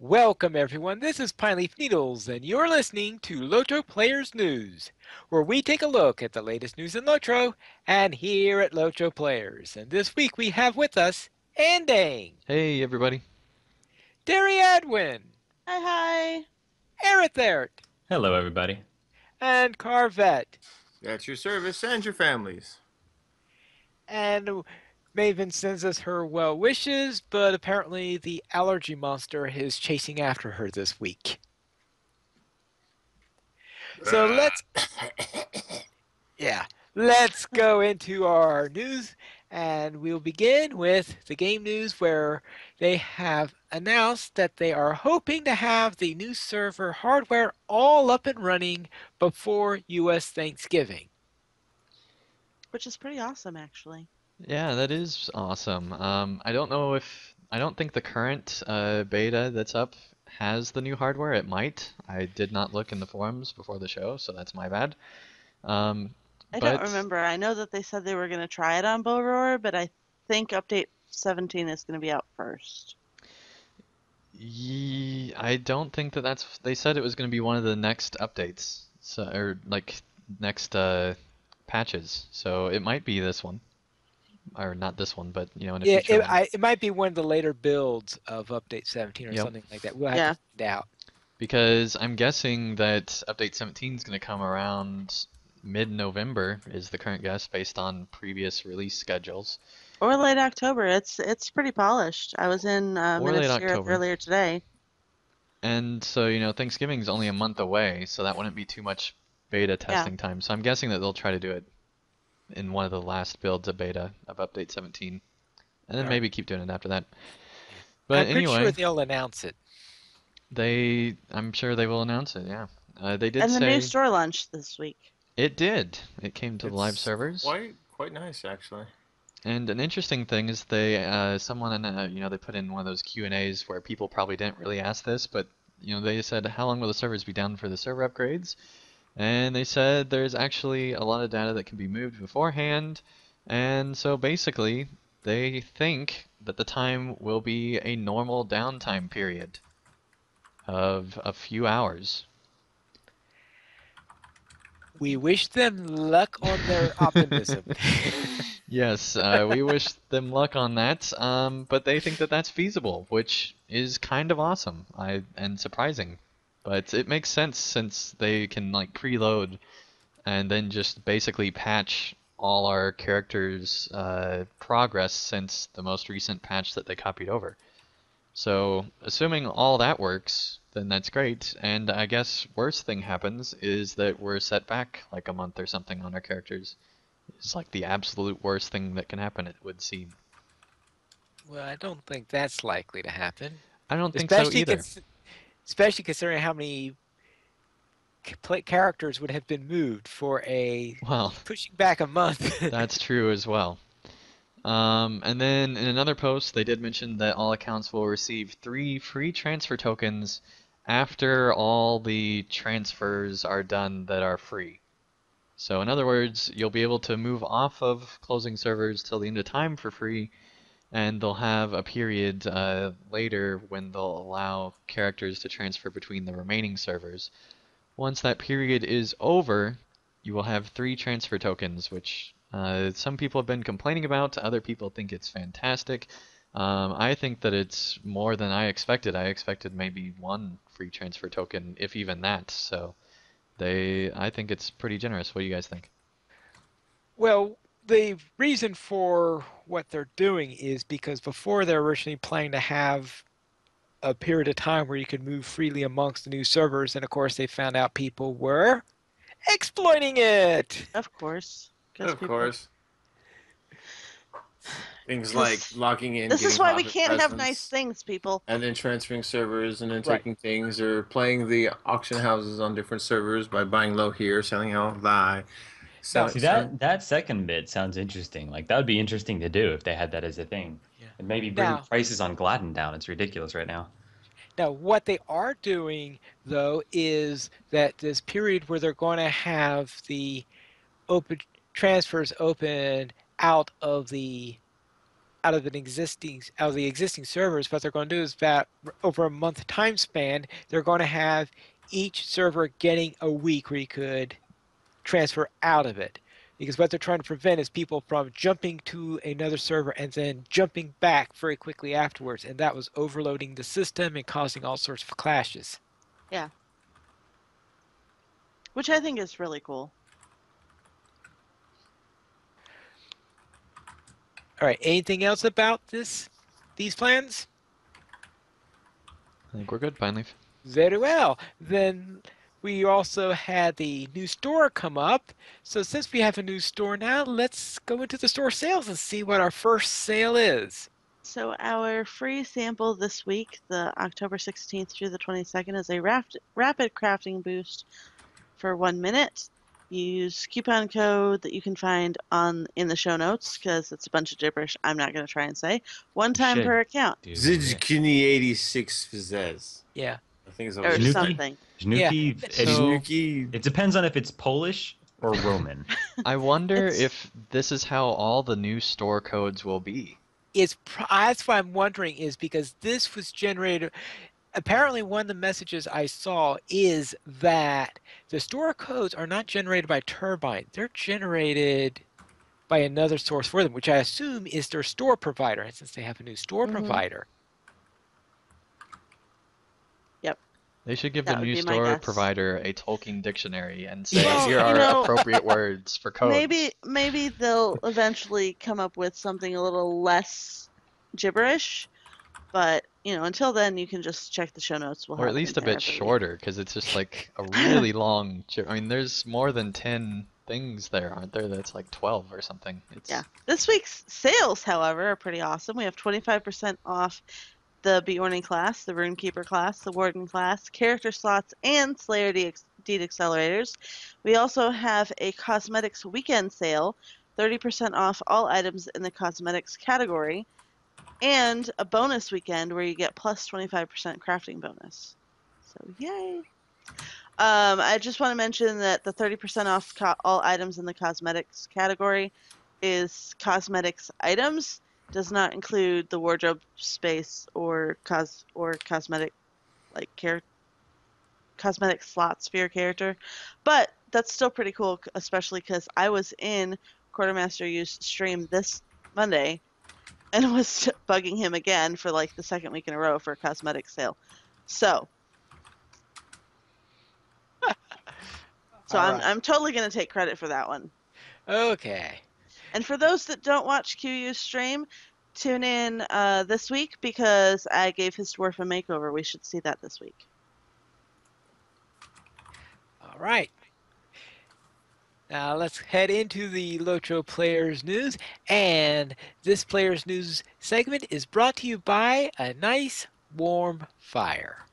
Welcome everyone, this is Pineleaf Needles and you're listening to LOTRO Players News, where we take a look at the latest news in LOTRO and here at LOTRO Players. And this week we have with us Andang, Hey, everybody. Derry Adwin, Hi, hi. Erithert, Hello, everybody. and Carvet. At your service and your families. And Maven sends us her well wishes, but apparently the allergy monster is chasing after her this week. So let's go into our news, and we'll begin with the game news where they have announced that they are hoping to have the new server hardware all up and running before US Thanksgiving. Which is pretty awesome, actually. Yeah, that is awesome. I don't think the current beta that's up has the new hardware. It might. I did not look in the forums before the show, so that's my bad. I don't remember. I know that they said they were going to try it on Boror, but I think update 17 is going to be out first. I don't think that that's. They said it was going to be one of the next updates, so or like next patches. So it might be this one, or not this one, but in a future one. It might be one of the later builds of update 17 or Yep. something like that. We'll have to find out. Because I'm guessing that update 17 is going to come around mid-November is the current guess based on previous release schedules. Or late October. It's pretty polished. I was in Minas Tirith earlier today. And so, Thanksgiving's only a month away, so that wouldn't be too much beta testing time. So I'm guessing that they'll try to do it in one of the last builds of beta of update 17. And then maybe keep doing it after that. But I'm pretty sure they'll announce it. I'm sure they will announce it, yeah. They did and the say new store launched this week. It did. It came to the live servers. Quite nice, actually. And an interesting thing is someone they put in one of those Q&As where people probably didn't really ask this, but they said how long will the servers be down for the server upgrades? And they said there's actually a lot of data that can be moved beforehand, and so basically they think that the time will be a normal downtime period of a few hours. We wish them luck on their optimism. Yes, we wish them luck on that, but they think that that's feasible, which is kind of awesome and surprising. But it makes sense since they can like preload and then just basically patch all our characters' progress since the most recent patch that they copied over. So, assuming all that works, then that's great, and I guess worst thing happens is that we're set back like a month or something on our characters. It's like the absolute worst thing that can happen, it would seem. Well, I don't think that's likely to happen. I don't think so either. Especially considering how many characters would have been moved for pushing back a month. That's true as well. And then in another post, they did mention that all accounts will receive 3 free transfer tokens after all the transfers are done that are free. So in other words, you'll be able to move off of closing servers till the end of time for free, and they'll have a period later when they'll allow characters to transfer between the remaining servers. Once that period is over, you will have 3 transfer tokens, which some people have been complaining about. Other people think it's fantastic. I think that it's more than I expected. I expected maybe 1 free transfer token, if even that. So I think it's pretty generous. What do you guys think? Well, the reason for what they're doing is because before they're originally planning to have a period of time where you could move freely amongst the new servers, and of course they found out people were exploiting it. Of course. Of course. Things like logging in. This is why we can't have nice things, people. And then transferring servers and then taking things, or playing the auction houses on different servers by buying low here, selling out high. See, that second bit sounds interesting. Like, that would be interesting to do if they had that as a thing. Yeah. And maybe bring prices on Gladden down. It's ridiculous right now. Now, what they are doing, though, is that this period where they're going to have the open transfers open out of the out of the existing servers. What they're going to do is that over a month time span, they're going to have each server getting a week where you could transfer out of it. Because what they're trying to prevent is people from jumping to another server and then jumping back very quickly afterwards. And that was overloading the system and causing all sorts of clashes. Yeah. Which I think is really cool. All right. Anything else about these plans? I think we're good, Pineleaf. Very well. Then we also had the new store come up. So since we have a new store now, let's go into the store sales and see what our first sale is. So our free sample this week, the October 16th through the 22nd, is a rapid crafting boost for 1 minute. You use coupon code that you can find in the show notes because it's a bunch of gibberish I'm not going to try and say. One time per account. Zizkini 86 Fizez. Yeah. I think it's or something. Żnuki. Yeah. It depends on if it's Polish or Roman. I wonder if this is how all the new store codes will be. That's what I'm wondering, is because this was generated. Apparently, one of the messages I saw is that the store codes are not generated by Turbine. They're generated by another source for them, which I assume is their store provider. And since they have a new store provider. Yep. They should give the new store provider a Tolkien dictionary and say, well, here are appropriate words for codes. Maybe they'll eventually come up with something a little less gibberish. But, until then, you can just check the show notes. Or at least a bit shorter, because it's just like a really long... I mean, there's more than 10 things there, aren't there? That's like 12 or something. Yeah. This week's sales, however, are pretty awesome. We have 25% off the Bjorning class, the Runekeeper class, the Warden class, character slots, and Slayer Deed accelerators. We also have a cosmetics weekend sale, 30% off all items in the cosmetics category, and a bonus weekend where you get plus 25% crafting bonus. So, yay! I just want to mention that the 30% off all items in the cosmetics category is cosmetics items. Does not include the wardrobe space or cosmetic cosmetic slots for your character. But that's still pretty cool, especially because I was in Quartermaster U's stream this Monday and was bugging him again for like the second week in a row for a cosmetic sale. So I'm totally going to take credit for that one. Okay. And for those that don't watch QU's stream, tune in this week because I gave his dwarf a makeover. We should see that this week. All right. Now let's head into the LOTRO Players News. And this Players News segment is brought to you by a nice warm fire.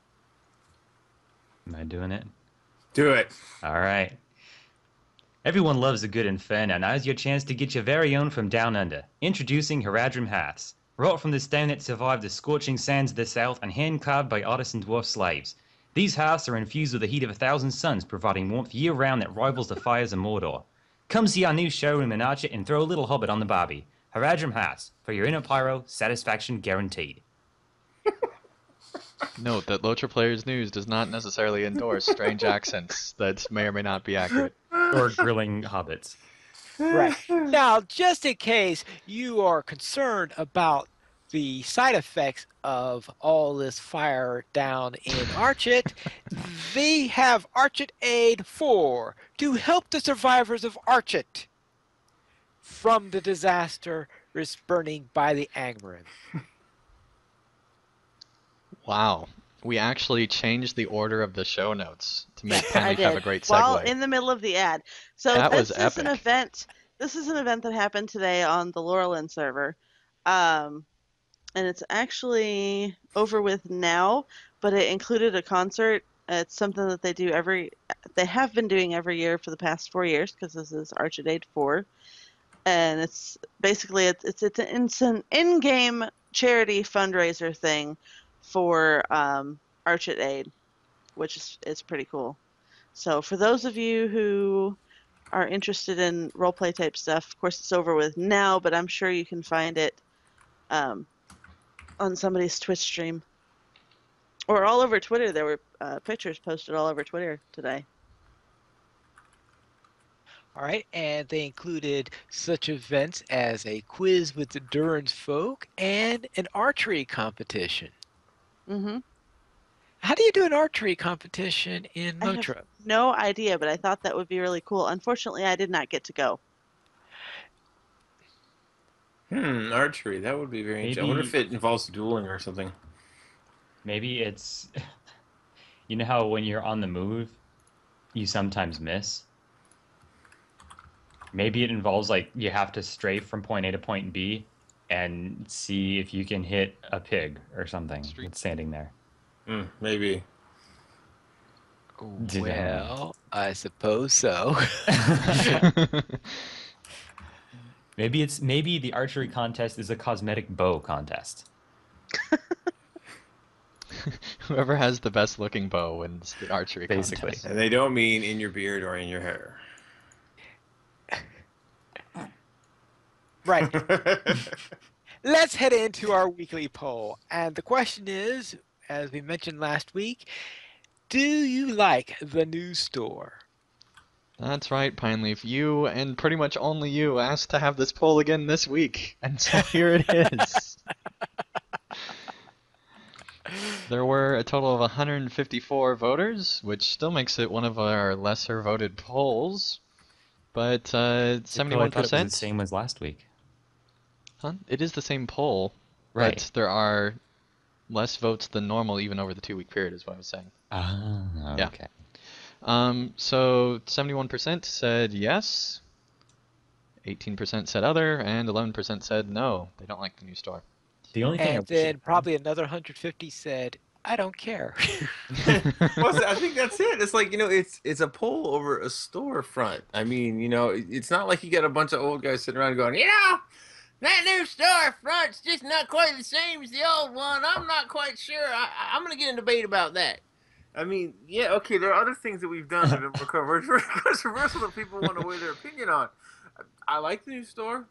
Am I doing it? Do it. All right. Everyone loves a good inferno. Now's your chance to get your very own from down under. Introducing Haradrim Haths. Wrought from the stone that survived the scorching sands of the south and hand-carved by artisan dwarf slaves. These hearths are infused with the heat of 1,000 suns, providing warmth year-round that rivals the fires of Mordor. Come see our new showroom in Archer and throw a little hobbit on the barbie. Haradrim Haths. For your inner pyro, satisfaction guaranteed. Note that LOTRO Players News does not necessarily endorse strange accents that may or may not be accurate. Or grilling hobbits. Right. Now, just in case you are concerned about the side effects of all this fire down in Archit, they have Archit Aid 4 to help the survivors of Archit from the disaster risk burning by the Angmarin. Wow. We actually changed the order of the show notes to make Penny have a great segue. While in the middle of the ad. So that this was epic. Is an event. This is an event that happened today on the Laurelin server. And it's actually over with now, but it included a concert. It's something that they have been doing every year for the past 4 years, because this is Archit Aid 4. And it's basically, it's an in-game charity fundraiser thing for Archit Aid, which is pretty cool. So for those of you who are interested in roleplay type stuff, of course it's over with now, but I'm sure you can find it um, on somebody's Twitch stream. Or all over Twitter. There were pictures posted all over Twitter today. All right, and they included such events as a quiz with the Durans folk and an archery competition. Mm-hmm. How do you do an archery competition in I have LOTRO? no idea, but I thought that would be really cool. Unfortunately, I did not get to go. Archery. That would be very interesting. I wonder if Maybe it involves dueling or something. maybe it's you know how when you're on the move, you sometimes miss. Maybe it involves like you have to strafe from point A to point B and see if you can hit a pig or something Street. that's standing there. Maybe. Well, I suppose so. Maybe the archery contest is a cosmetic bow contest. Whoever has the best looking bow wins the archery Basically. contest. And they don't mean in your beard or in your hair. Right. Let's head into our weekly poll. And the question is, as we mentioned last week, do you like the new store? That's right, Pineleaf. You and pretty much only you asked to have this poll again this week, and so here it is. There were a total of 154 voters, which still makes it one of our lesser voted polls. But I thought it was the 71%. same as last week. Huh? It is the same poll, Right. but there are less votes than normal even over the 2-week period, is what I was saying. Ah, Yeah. okay. So 71% said yes, 18% said other, and 11% said no, they don't like the new store. The only thing I And wish then it- probably another 150 said, I don't care. Well, I think that's it. It's like, it's a poll over a storefront. I mean, it's not like you got a bunch of old guys sitting around going, that new storefront's just not quite the same as the old one. I'm not quite sure. I'm going to get in a debate about that. I mean, yeah, okay, there are other things that we've done that are more controversial that people want to weigh their opinion on. I like the new store.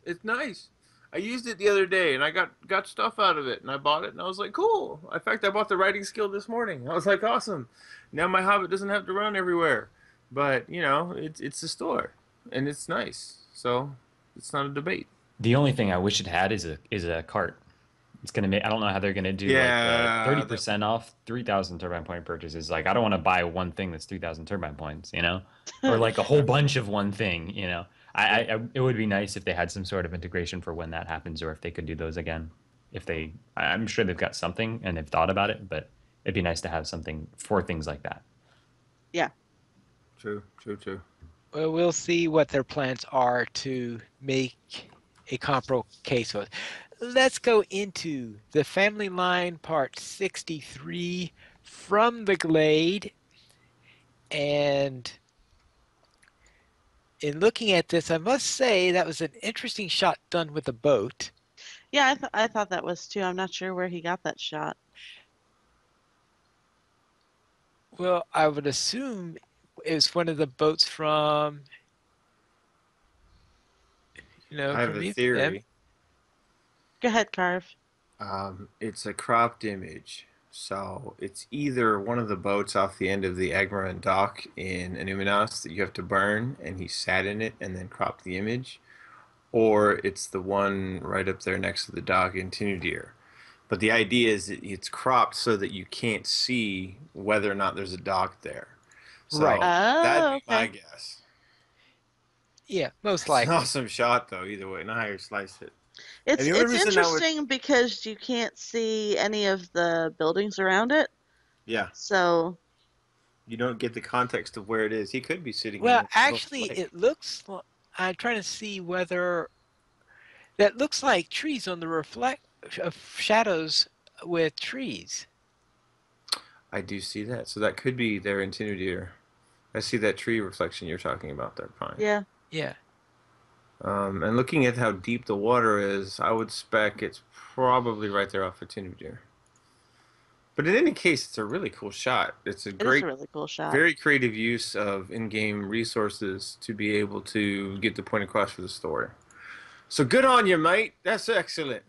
It's nice. I used it the other day and I got stuff out of it and I bought it and I was like, cool. In fact, I bought the writing skill this morning. I was like, awesome. Now my Hobbit doesn't have to run everywhere. But, it's a store and it's nice. So it's not a debate. The only thing I wish it had is a cart. It's gonna make. I don't know how they're gonna do Yeah, like 30% off 3,000 turbine point purchases. Like I don't want to buy one thing that's 3,000 turbine points, or like a whole bunch of one thing. It would be nice if they had some sort of integration for when that happens, or if they could do those again. I'm sure they've got something and they've thought about it, but it'd be nice to have something for things like that. Yeah. True. Well, we'll see what their plans are to make a comparable case with. Let's go into the family line part 63 from the Glade. And in looking at this, I must say that was an interesting shot done with a boat. Yeah, I thought that was too. I'm not sure where he got that shot. Well, I would assume it was one of the boats from, I have a Prometheus. theory. Go ahead, Carve. It's a cropped image. So it's either one of the boats off the end of the Agmaran dock in Anuminos that you have to burn, and he sat in it and then cropped the image, or it's the one right up there next to the dock in Tinudir. But the idea is that it's cropped so that you can't see whether or not there's a dock there. So Right. that'd be my Okay. guess. Yeah, most It's an likely. awesome shot, though, either way. Not how you slice it. It's And the only it's reason I would- interesting because you can't see any of the buildings around it. Yeah, So you don't get the context of where it is. He could be sitting in Well, the middle of the actually, lake. it looks. I'm trying to see whether that looks like trees on the reflect of shadows with trees. I do see that. So that could be their Intimidator. I see that tree reflection you're talking about there, Pine. yeah, Yeah. And looking at how deep the water is, I would spec it's probably right there off of Intimidator. But in any case, it's a really cool shot. It's a it is great, a really cool shot. very creative use of in-game resources to be able to get the point across for the story. So good on you, mate. That's excellent.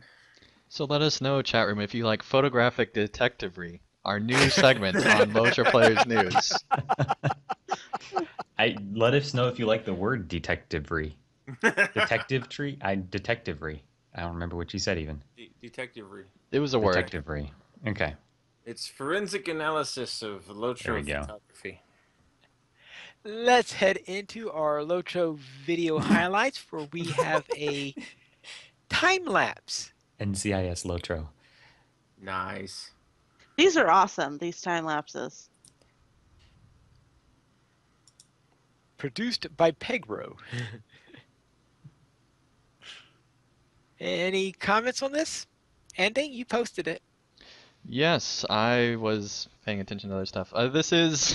So let us know, chat room, if you like photographic detectivery, our new segment on LOTRO Players News. Let us know if you like the word detectivery. Detective tree? Detectivery. I don't remember what you said even. Detectivery. It was a word. Detectivery. Okay. It's forensic analysis of There we LOTRO go. photography. Let's head into our Lotro video highlights where we have a time lapse NCIS Lotro. Nice. These are awesome, these time lapses. produced by Pegro. Any comments on this? Andy, you posted it. Yes, I was paying attention to other stuff. This is.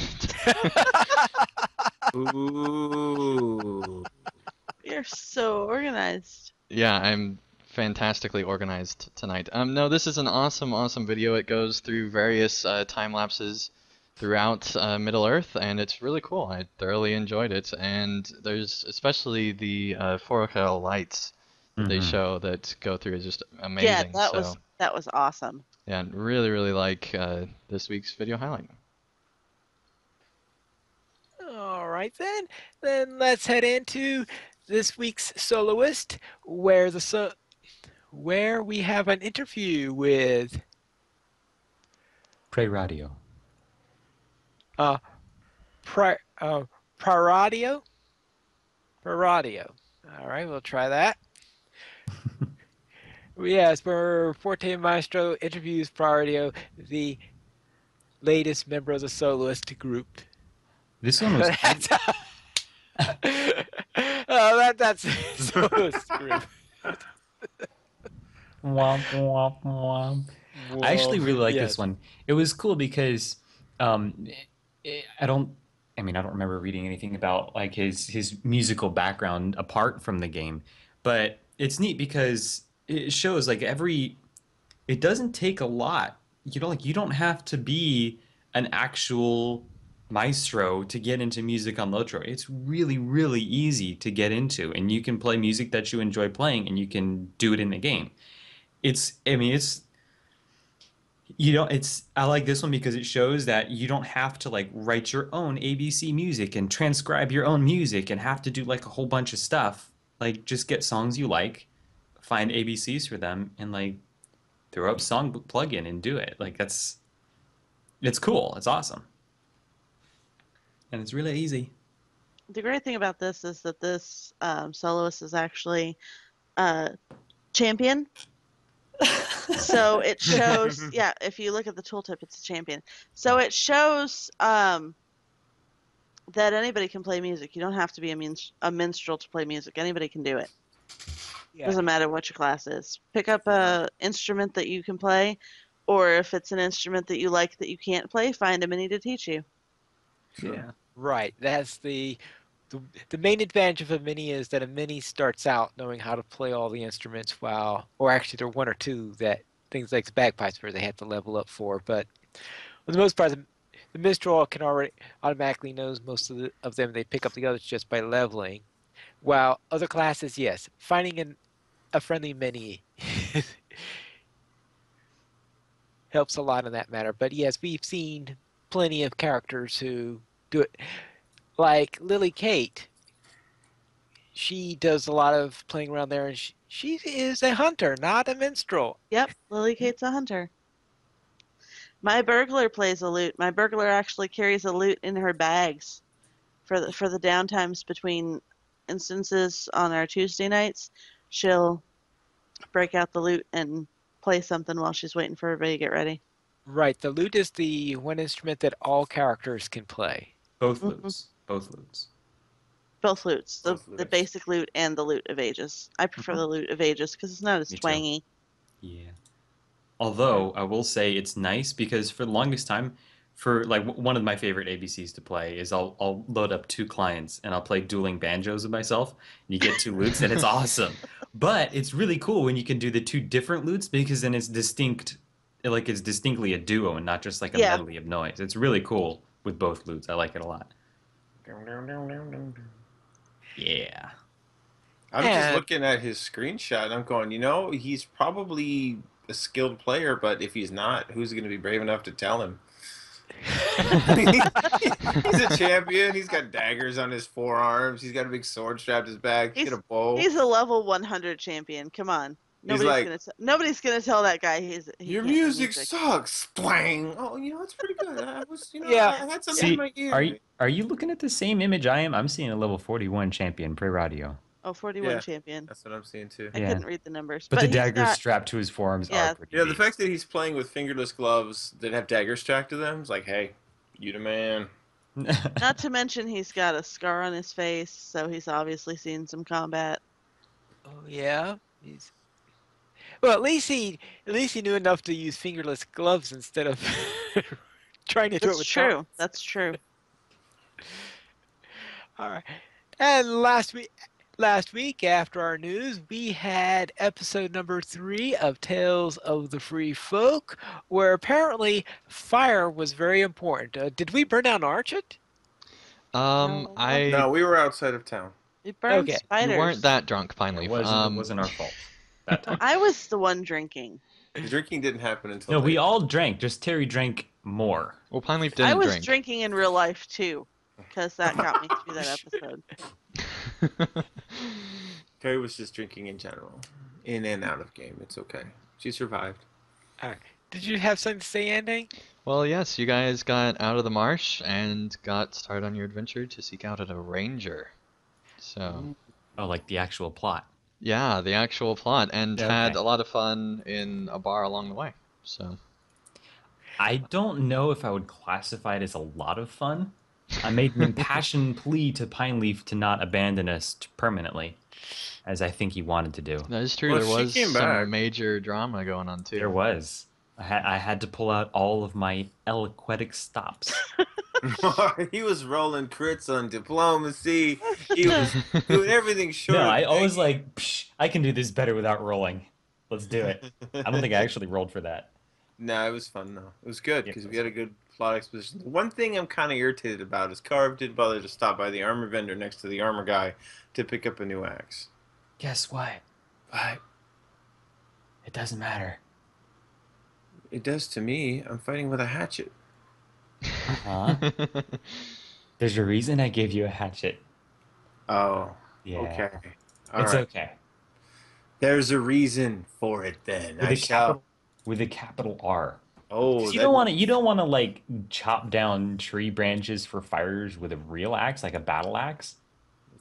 Ooh. You're so organized. Yeah, I'm fantastically organized tonight. No, this is an awesome, awesome video. It goes through various time lapses throughout Middle Earth, and it's really cool. I thoroughly enjoyed it, and there's especially the Forakel lights that they show that go through is just Yeah, amazing. So that was awesome. yeah, really, really like this week's video highlight. All right then. Then let's head into this week's soloist, where we have an interview with Pray Radio. uh Pri Paradio. Paradio. All right, we'll try that. Yes, where Forte Maestro interviews Paradio, the latest member of the soloist group. This one was. That's soloist group. Womp, womp, womp. I actually really like this Yes. one. It was cool because um, I don't. I mean, I don't remember reading anything about like his musical background apart from the game, but it's neat because it shows like every. It doesn't take a lot. You don't have to be an actual maestro to get into music on Lotro. It's really really easy to get into, and you can play music that you enjoy playing, and you can do it in the game. It's I like this one because it shows that you don't have to like write your own ABC music and transcribe your own music and have to do like a whole bunch of stuff. Like just get songs you like, find ABCs for them, and like throw up song plugin and do it. Like it's cool. It's awesome. And it's really easy. The great thing about this is that this soloist is actually champion. So it shows, yeah, if you look at the tooltip, it's a champion. So it shows that anybody can play music. You don't have to be a minstrel to play music. Anybody can do it. Yeah. Doesn't matter what your class is. Pick up a instrument that you can play, or if it's an instrument that you like that you can't play, find a mini to teach you. Yeah. Right. That's the main advantage of a mini is that a mini starts out knowing how to play all the instruments or actually there are one or two that things like the bagpipes where they have to level up for, but for the most part, the minstrel can already automatically knows most of them. They pick up the others just by leveling. While other classes, yes, finding a friendly mini helps a lot in that matter. But yes, we've seen plenty of characters who do it, like Lily Kate. She does a lot of playing around there, and she is a hunter, not a minstrel. Yep, Lily Kate's a hunter. My burglar plays a lute. My burglar actually carries a lute in her bags for the downtimes between instances on our Tuesday nights. She'll break out the lute and play something while she's waiting for everybody to get ready. Right, the lute is the one instrument that all characters can play. Both Mhm. loops. Both loops. Both lutes, Both the lutes. basic lute and the lute of ages. I prefer the lute of ages because it's not as Me too. twangy. Yeah. Although I will say it's nice because for the longest time, for like one of my favorite ABCs to play is I'll load up two clients and I'll play dueling banjos with myself. And you get two lutes and it's awesome. But it's really cool when you can do the two different lutes because then it's distinct, like it's distinctly a duo and not just like a Yeah. medley of noise. It's really cool with both lutes. I like it a lot. Yeah. I'm just And looking at his screenshot and I'm going, he's probably a skilled player, but if he's not, who's going to be brave enough to tell him? He's a champion. He's got daggers on his forearms. He's got a big sword strapped to his back. He's got a bow. He's a level 100 champion. Come on. He's like, Nobody's gonna tell that guy he your can't play music sucks. Splang. Oh, it's pretty good. I was, Yeah. I had something in my ear. Are you looking at the same image I am? I'm seeing a level 41 champion pre-radio. Oh, 41 Yeah. champion. That's what I'm seeing too. I couldn't read the numbers. But the he's daggers got- strapped to his forearms are pretty The beast. fact that he's playing with fingerless gloves that have daggers strapped to them is like, hey, you the man. Not to mention he's got a scar on his face, so he's obviously seen some combat. Oh yeah. Well, at least he knew enough to use fingerless gloves instead of trying to do it with thumbs. That's true. All right. And last week after our news, we had episode number 3 of Tales of the Free Folk, where apparently fire was very important. Did we burn down Archit? No, we were outside of town. It burned Okay. spiders. You weren't that drunk finally. It wasn't our fault that time. I was the one drinking. The drinking didn't happen until No, we later. all drank. Just Terry drank more. Well, Pineleaf I didn't was drink. drinking in real life too, because that got me through that episode. Terry was just drinking in general, in and out of game. It's okay. She survived. All right. Did you have something to say, Andy? Well, yes, you guys got out of the marsh and got started on your adventure to seek out a ranger. So, Oh, like the actual plot. yeah, the actual plot, and Yeah, had okay. a lot of fun in a bar along the way. So, I don't know if I would classify it as a lot of fun. I made an impassioned plea to Pineleaf to not abandon us permanently, as I think he wanted to do. that is true. Well, There she was came some back. major drama going on too. There was. I had to pull out all of my eloquetic stops. He was rolling crits on diplomacy. He was doing everything short. No, of I always begging. like, Psh, I can do this better without rolling. Let's do it. I don't think I actually rolled for that. No, it was fun though. It was good Yeah, because it we had a good plot exposition. The one thing I'm kind of irritated about is Carve didn't bother to stop by the armor vendor next to the armor guy to pick up a new axe. Guess what? But It doesn't matter. it does to me. I'm fighting with a hatchet. Huh? There's a reason I gave you a hatchet. Oh, Yeah. okay. All It's right. okay. There's a reason for it then. With I a shall. capital, with a capital R. Oh, 'Cause you that- don't want to like chop down tree branches for fires with a real axe, like a battle axe.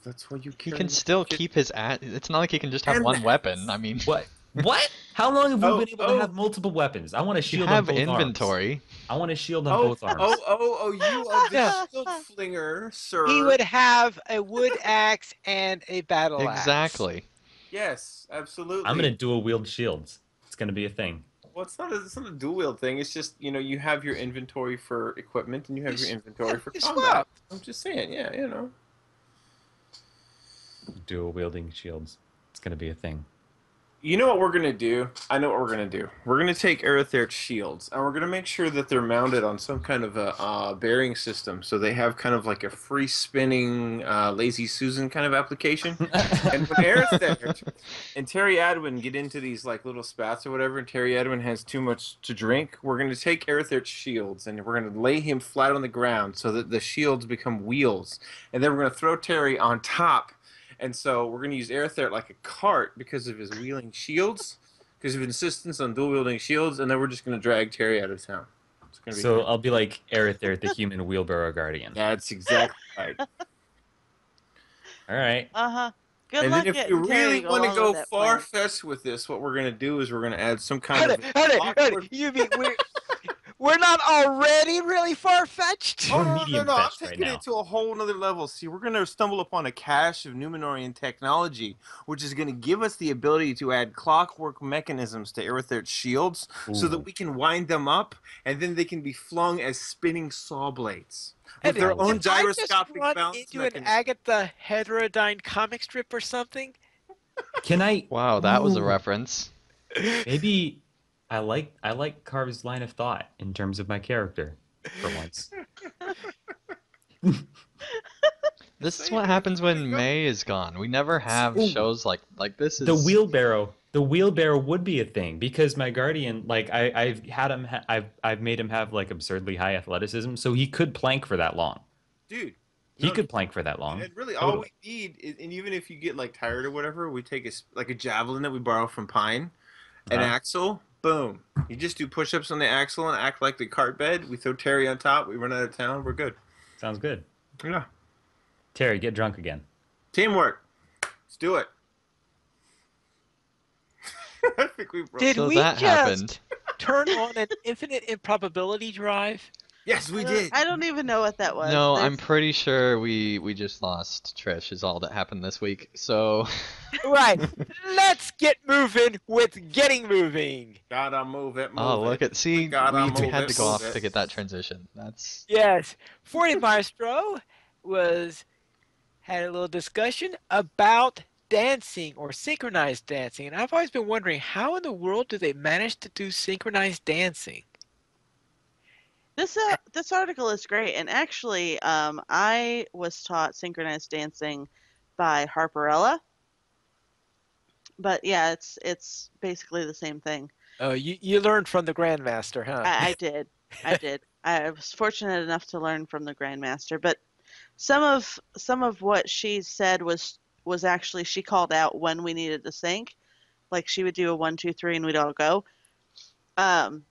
That's what you He carry can the still hatchet. keep his It's not like he can just have And one the weapon. I mean, What? What? How long have we Oh, been able to have multiple weapons? I want a you shield have on both arms. inventory. I want a shield on Oh, both arms. you are the Yeah. shield flinger, sir. He would have a wood axe and a battle axe. Exactly. Yes, absolutely. I'm gonna dual wield shields. It's gonna be a thing. Well, it's not a dual wield thing. It's just you have your inventory for equipment and you have your inventory for you combat. swap. I'm just saying, yeah, Dual wielding shields. It's gonna be a thing. You know what we're gonna do? I know what we're gonna do. We're gonna take Aerother's shields and we're gonna make sure that they're mounted on some kind of a bearing system, so they have kind of like a free spinning lazy Susan kind of application. And when Aerother and Terry Adwin get into these like little spats or whatever, and Terry Adwin has too much to drink, we're gonna take Aerother's shields and we're gonna lay him flat on the ground so that the shields become wheels, and then we're gonna throw Terry on top. And so we're going to use Aerother like a cart because of his wheeling shields, because of insistence on dual wielding shields, and then we're just going to drag Terry out of town. It's gonna be So I'll be like Aerother, the human wheelbarrow guardian. That's exactly right. All right. Uh-huh. Good And luck then if getting you Terry really want to along go with that plan. far-fetched with this, what we're going to do is we're going to add some kind Hold of it, hold it, hold awkward... it. You mean we're not already really far-fetched? Oh, We're no, medium I'm fetched right taking now. it to a whole nother level. See, we're going to stumble upon a cache of Numenorian technology, which is going to give us the ability to add clockwork mechanisms to Aerother's shields so that Ooh. we can wind them up, and then they can be flung as spinning saw blades. With And their did own I just gyroscopic run balance into an mechanism. Agatha Heterodyne comic strip or something? Can I? Wow, that was a Ooh. reference. Maybe I like Carv's line of thought in terms of my character for once. This is what happens when May is gone. We never have Ooh. shows like this. Is The wheelbarrow the wheelbarrow would be a thing because my guardian, like I've had him, I've made him have like absurdly high athleticism, so he could plank for that long. Dude. He No, could plank for that long. and really all Totally. we need is, and even if you get like tired or whatever, we take like a javelin that we borrow from Pine, an Uh-huh. axle, boom. You just do push-ups on the axle and act like the cart bed. We throw Terry on top. We run out of town. We're good. Sounds good. Yeah. Terry, get drunk again. Teamwork. Let's do it. I think we broke. Did So we that just happened. turn on an infinite improbability drive? Yes, we did. I don't even know what that was. No, I'm pretty sure we just lost Trish is all that happened this week. So Right. Let's get moving with getting moving. Gotta move it, move oh, it. look at We see gotta we move had it, to go move off it. to get that transition. That's Yes. 40 Maestro had a little discussion about dancing or synchronized dancing. And I've always been wondering how in the world do they manage to do synchronized dancing? This article is great, and actually, I was taught synchronized dancing by Harperella, but yeah, it's basically the same thing. Oh, you learned from the Grandmaster, huh? I did, I did. I was fortunate enough to learn from the Grandmaster, but some of what she said was actually she called out when we needed to sync. Like she would do a 1, 2, 3, and we'd all go.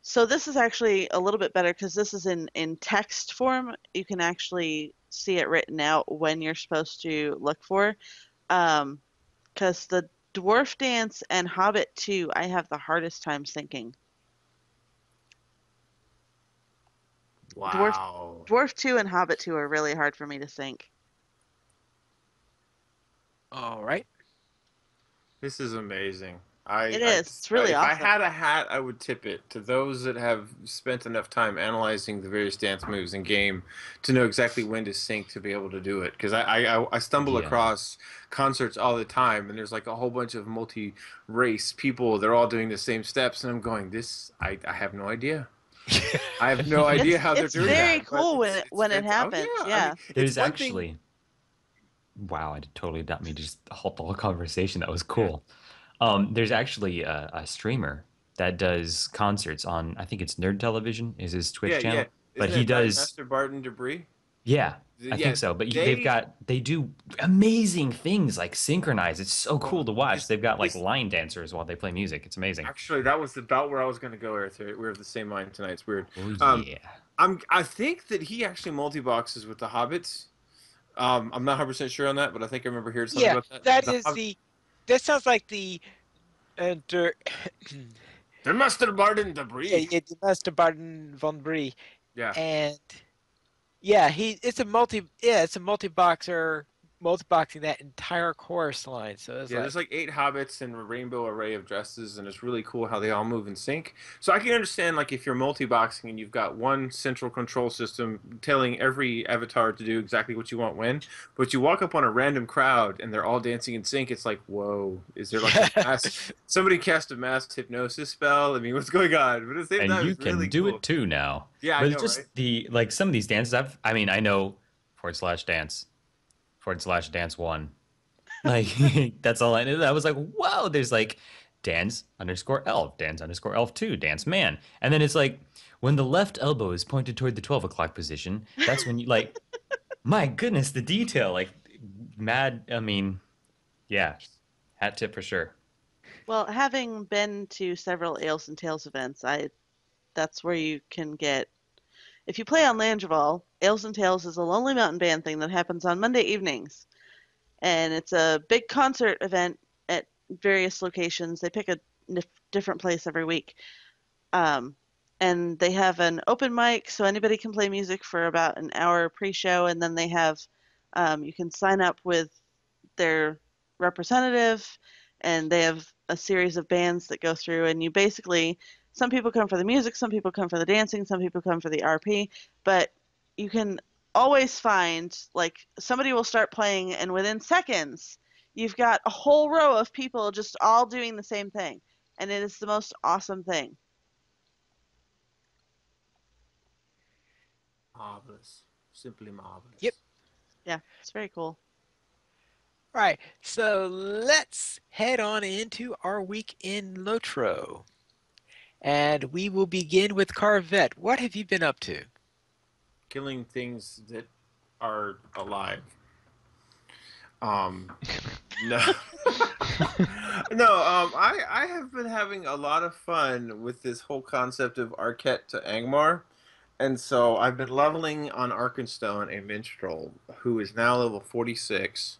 So this is actually a little bit better because this is in text form. You can actually see it written out when you're supposed to look for. Because the Dwarf Dance and Hobbit 2, I have the hardest time syncing. Dwarf Wow. Dwarf 2 and Hobbit 2 are really hard for me to sync. All right. This is amazing. It is. It's really if I awesome. had a hat, I would tip it to those that have spent enough time analyzing the various dance moves in game to know exactly when to sync to be able to do it. Because I stumble Yeah. across concerts all the time, and there's like a whole bunch of multi-race people. They're all doing the same steps, and I'm going, I have no idea. I have no idea how they're It's doing very that. But cool when it's it fantastic. happens. Oh yeah, I mean, Yeah. it's There's one thing. actually, wow, I totally didn't mean to just halt the whole conversation. That was Yeah, cool. There's actually a streamer that does concerts on, I think it's Nerd Television is his Twitch yeah. channel, but Isn't he it does, Master Barton Debris? yeah, I Yeah, think so. But they they do amazing things like synchronize. It's so well, cool to watch. They've got like this line dancers while they play music. It's amazing. actually that was about where I was going to go, Eric. We have the same mind tonight. It's weird. Oh Um, yeah. I think that he actually multi-boxes with the Hobbits. I'm not 100% sure on that, but I think I remember hearing something Yeah, about that. that is that sounds like the der, The Master Barton yeah, Debris. yeah, the Master Baden von Brie. Yeah. And yeah, it's a multi-boxer multi-boxing that entire chorus line. So it's Yeah, like there's like 8 hobbits and a rainbow array of dresses, and it's really cool how they all move in sync. So I can understand like if you're multi-boxing and you've got one central control system telling every avatar to do exactly what you want when, but you walk up on a random crowd and they're all dancing in sync. It's like, whoa, is there like a yeah. mass? Somebody cast a mass hypnosis spell. I mean, what's going on? But at the same And time, you it's can really do cool. it too now. Yeah, I But know, it's right? just the like some of these dances I mean, I know / dance / dance one. Like that's all I knew. I was like, whoa, there's like dance underscore elf, dance underscore elf two, dance man. And then it's like when the left elbow is pointed toward the 12 o'clock position, that's when you like, my goodness, the detail, like mad. I mean, yeah, hat tip for sure. Well, having been to several Ales and Tales events, I that's where you can get. If you play on Langevall, Ales and Tales is a Lonely Mountain Band thing that happens on Monday evenings, and it's a big concert event at various locations. They pick a different place every week, um, and they have an open mic, so anybody can play music for about an hour pre-show, and then they have you can sign up with their representative, and they have a series of bands that go through, and you basically some people come for the music, some people come for the dancing, some people come for the RP, but you can always find like somebody will start playing and within seconds you've got a whole row of people just all doing the same thing, and it is the most awesome thing. Marvelous, simply marvelous. Yep. Yeah, it's very cool. All right, so let's head on into our week in Lotro. And we will begin with Carvette. What have you been up to? Killing things that are alive. Um, no, no. I have been having a lot of fun with this whole concept of Arquette to Angmar, and so I've been leveling on Arkenstone, a minstrel who is now level 46.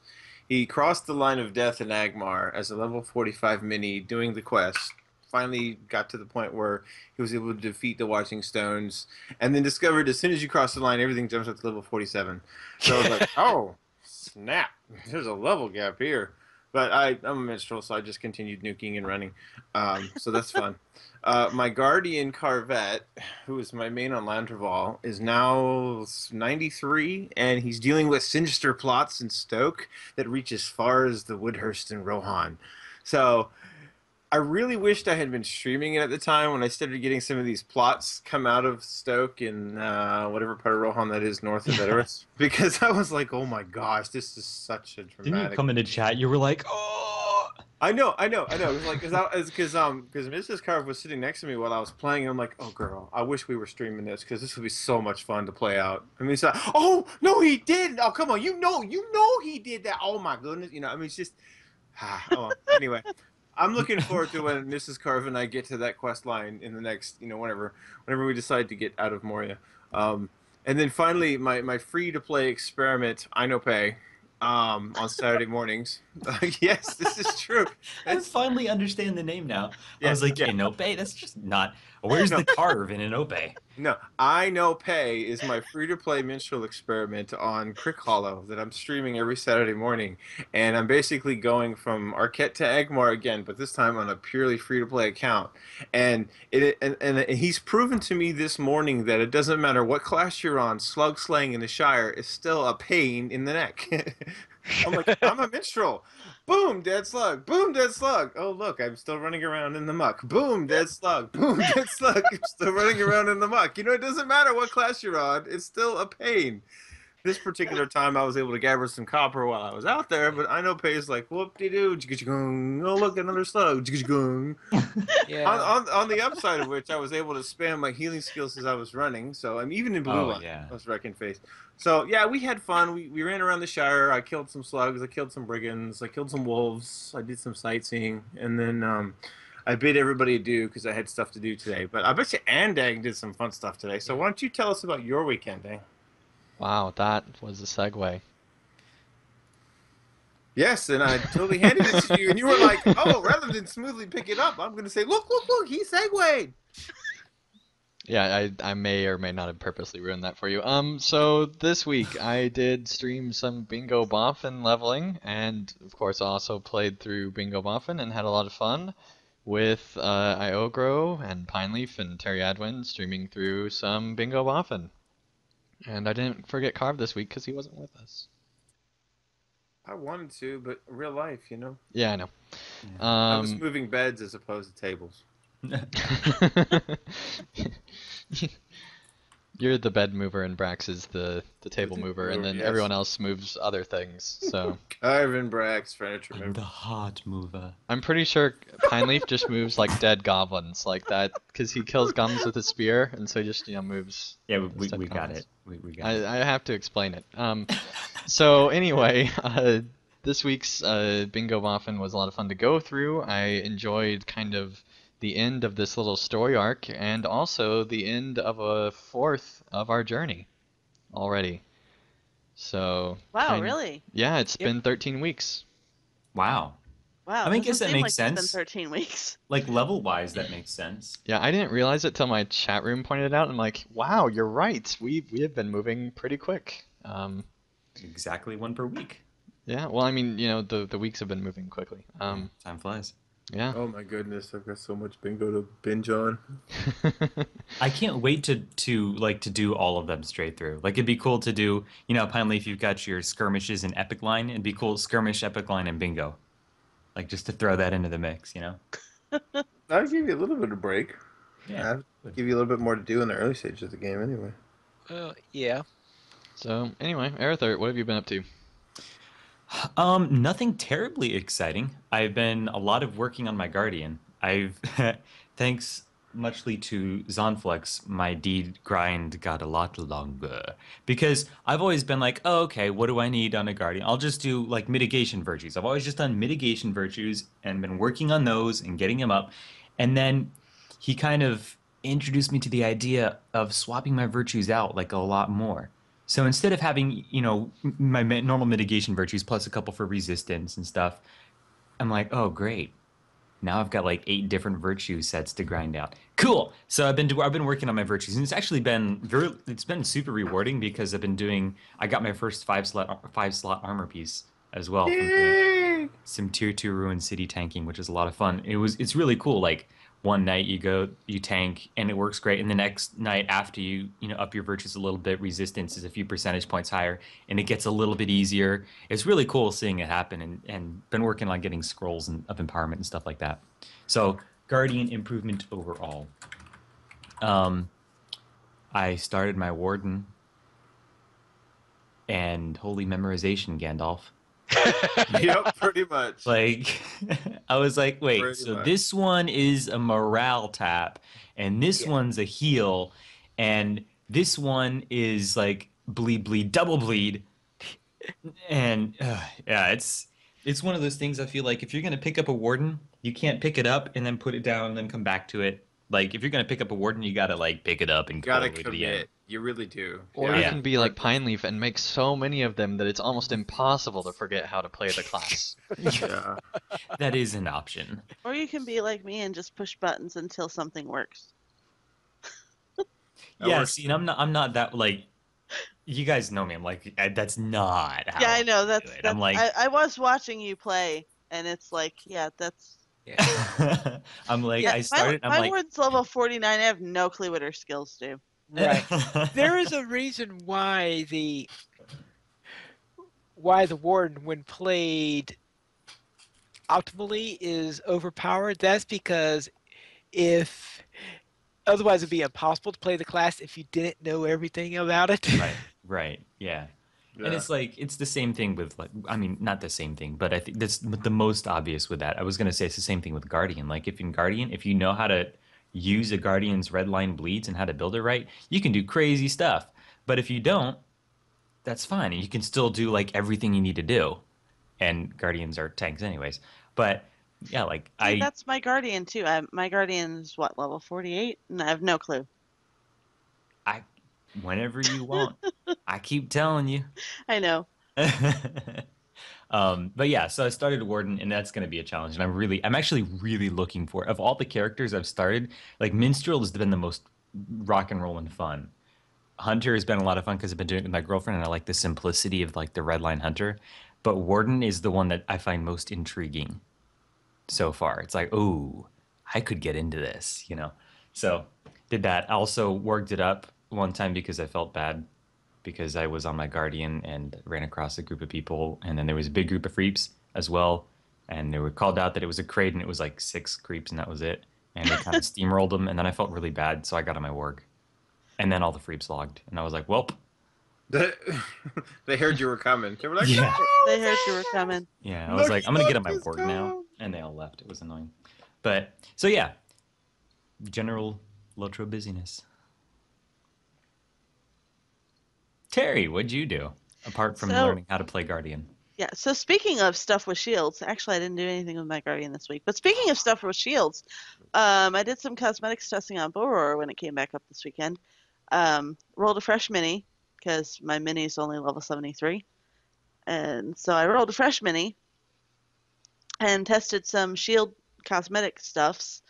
He crossed the line of death in Angmar as a level 45 mini doing the quest. Finally got to the point where he was able to defeat the Watching Stones, and then discovered as soon as you cross the line, everything jumps up to level 47. So I was like, oh, snap, there's a level gap here. But I'm a minstrel, so I just continued nuking and running. So that's fun. My guardian Carvette, who is my main on Landreval, is now 93, and he's dealing with sinister plots in Stoke that reach as far as the Woodhurst and Rohan. So I really wished I had been streaming it at the time when I started getting some of these plots come out of Stoke in whatever part of Rohan that is north of Edoras. Because I was like, oh my gosh, this is such a Didn't you dramatic. come into chat? You were like, oh. I know. It was like, because Mrs. Carve was sitting next to me while I was playing. And I'm like, oh girl, I wish we were streaming this because this would be so much fun to play out. I mean, it's like, oh no, he did. Oh come on, you know he did that. Oh my goodness, I mean, it's just, oh, anyway. I'm looking forward to when Mrs. Carve and I get to that quest line in the next, whenever we decide to get out of Moria. And then finally, my free to play experiment, I know pay, on Saturday mornings. Yes, this is true. I It's, finally understand the name now. I yeah, was like, yeah. Inope? That's just not. Where's No, the carve in Inope? no, I know pay is my free to play minstrel experiment on Crick Hollow that I'm streaming every Saturday morning, and I'm basically going from Arquette to Egmar again, but this time on a purely free to play account. And he's proven to me this morning that it doesn't matter what class you're on, slug slaying in the Shire is still a pain in the neck. I'm like, I'm a minstrel. Boom, dead slug. Boom, dead slug. Oh, look, I'm still running around in the muck. Boom, dead slug. Boom, dead slug. I'm still running around in the muck. It doesn't matter what class you're on. It's still a pain. This particular time, I was able to gather some copper while I was out there, but I know Pay's like, whoop-de-doo, jigga-jiggung. Oh, look, another slug. Jigga-jiggung. On, Yeah. on, on the upside of which, I was able to spam my healing skills as I was running, so I'm even in blue Oh, line. yeah. I was wrecking face. So, yeah, we had fun. We ran around the Shire. I killed some slugs. I killed some brigands. I killed some wolves. I did some sightseeing. And then I bid everybody adieu because I had stuff to do today. But I bet you Andang did some fun stuff today. So why don't you tell us about your weekend, Dang? Wow, that was a segue. Yes, and I totally handed it to you, and you were like, "Oh, rather than smoothly pick it up, I'm going to say, look, he segued." Yeah, I may or may not have purposely ruined that for you. So this week I did stream some Bingo Boffin leveling, and of course also played through Bingo Boffin and had a lot of fun with Iogro and Pineleaf and Terry Adwin streaming through some Bingo Boffin. And I didn't forget Carve this week because he wasn't with us. I wanted to, but real life, Yeah, I know. I was moving beds as opposed to tables. You're the bed mover and Brax is the table table mover, and mover, then yes. everyone else moves other things. So Ivan Brax, furniture I'm mover. the heart mover. I'm pretty sure Pineleaf just moves like dead goblins like that because he kills goblins with a spear, and so he just moves. Yeah, we dead got goblins. it. We got it. I have to explain it. So anyway, this week's Bingo Boffin was a lot of fun to go through. I enjoyed kind of the end of this little story arc and also the end of a fourth of our journey already. So Wow, really? yeah, it's Yep. been 13 weeks. Wow. Wow. I mean, I doesn't guess that seem makes like It's been sense. 13 weeks. Like level-wise, that makes sense. Yeah, I didn't realize it till my chat room pointed it out. I'm like, wow, you're right. We have been moving pretty quick. Exactly one per week. Yeah, well, I mean, the weeks have been moving quickly. Time flies. Yeah. Oh my goodness, I've got so much bingo to binge on. I can't wait to do all of them straight through. Like it'd be cool to do, Pineleaf, you've got your skirmishes and epic line. It'd be cool skirmish, epic line, and bingo. Like just to throw that into the mix, I'll give you a little bit of break. Yeah. I'll give you a little bit more to do in the early stages of the game anyway. Yeah. So anyway, Aerithart, what have you been up to? Nothing terribly exciting. I've been a lot of working on my Guardian. I've, thanks muchly to Zonflux, my deed grind got a lot longer because I've always been like, oh, okay, what do I need on a Guardian? I'll just do like mitigation virtues. I've always just done mitigation virtues and been working on those and getting them up. And then he kind of introduced me to the idea of swapping my virtues out like a lot more. So instead of having, my normal mitigation virtues plus a couple for resistance and stuff, I'm like, oh, great. Now I've got like 8 different virtue sets to grind out. Cool. So I've been working on my virtues, and it's actually been super rewarding because I got my first five slot armor piece as well from doing Yay! some tier 2 ruined city tanking, which is a lot of fun. It's really cool. Like one night you tank and it works great, and the next night after you up your virtues a little bit, resistance is a few percentage points higher, and it gets a little bit easier. It's really cool seeing it happen, and been working on getting scrolls of empowerment and stuff like that. So Guardian improvement overall. I started my Warden and Holy Memorization Gandalf. Yep, pretty much. Like, I was like, wait, Pretty so much. this one is a morale tap, and this Yeah. one's a heal, and this one is like bleed, bleed, double bleed, and yeah, it's one of those things. I feel like if you're gonna pick up a warden, you can't pick it up and then put it down and then come back to it. Like if you're gonna pick up a warden, you gotta like pick it up and go all Gotta the way to the end. commit. You really do. Or Yeah. you Yeah. can be like Pineleaf and make so many of them that it's almost impossible to forget how to play the class. Yeah. That is an option. Or you can be like me and just push buttons until something works. That Yeah, works see, and I'm not that like. You guys know me. I'm like, that's not how Yeah, I know. do That's it. that's. I'm like, I was watching you play, and it's like, yeah, that's. I'm like, Yeah, I My started. I'm my like, warden's level 49. I have no clue what her skills do. Right. There is a reason why the warden, when played optimally, is overpowered. That's because if otherwise it'd be impossible to play the class if you didn't know everything about it. right, yeah. And Yeah. it's like it's the same thing with like I mean not the same thing, but I think that's the most obvious with that. I was gonna say it's the same thing with Guardian. Like if in Guardian, if you know how to use a Guardian's red line bleeds and how to build it right, you can do crazy stuff. But if you don't, that's fine. You can still do like everything you need to do. And Guardians are tanks anyways. But yeah, like See, that's my guardian too. My guardian's what, level 48, and I have no clue. I whenever you want. I keep telling you. I know. But yeah, so I started Warden, and that's going to be a challenge. And I'm actually really looking for, of all the characters I've started, like Minstrel has been the most rock and roll and fun. Hunter has been a lot of fun because I've been doing it with my girlfriend, and I like the simplicity of like the red line Hunter. But Warden is the one that I find most intriguing so far. It's like, oh, I could get into this. So did that. I also worked it up one time because I felt bad because I was on my Guardian and ran across a group of people, and then there was a big group of creeps as well, and they were called out that it was a crate, and it was like 6 creeps, and that was it. And they kind of steamrolled them, and then I felt really bad, so I got on my work, and then all the creeps logged, and I was like, "Welp." They heard you were coming. They were like, Yeah. "No, They heard you were coming. Yeah, I was like, "I'm gonna get on my Lucky work Luck is now," gone. and they all left. It was annoying, but so yeah, general LOTRO busyness. Terry, what'd you do apart from So- learning how to play Guardian? Yeah, so speaking of stuff with shields, actually, I didn't do anything with my guardian this week. But speaking of stuff with shields, I did some cosmetics testing on Boror when it came back up this weekend. Rolled a fresh mini because my mini is only level 73, and so I rolled a fresh mini and tested some shield cosmetic stuffs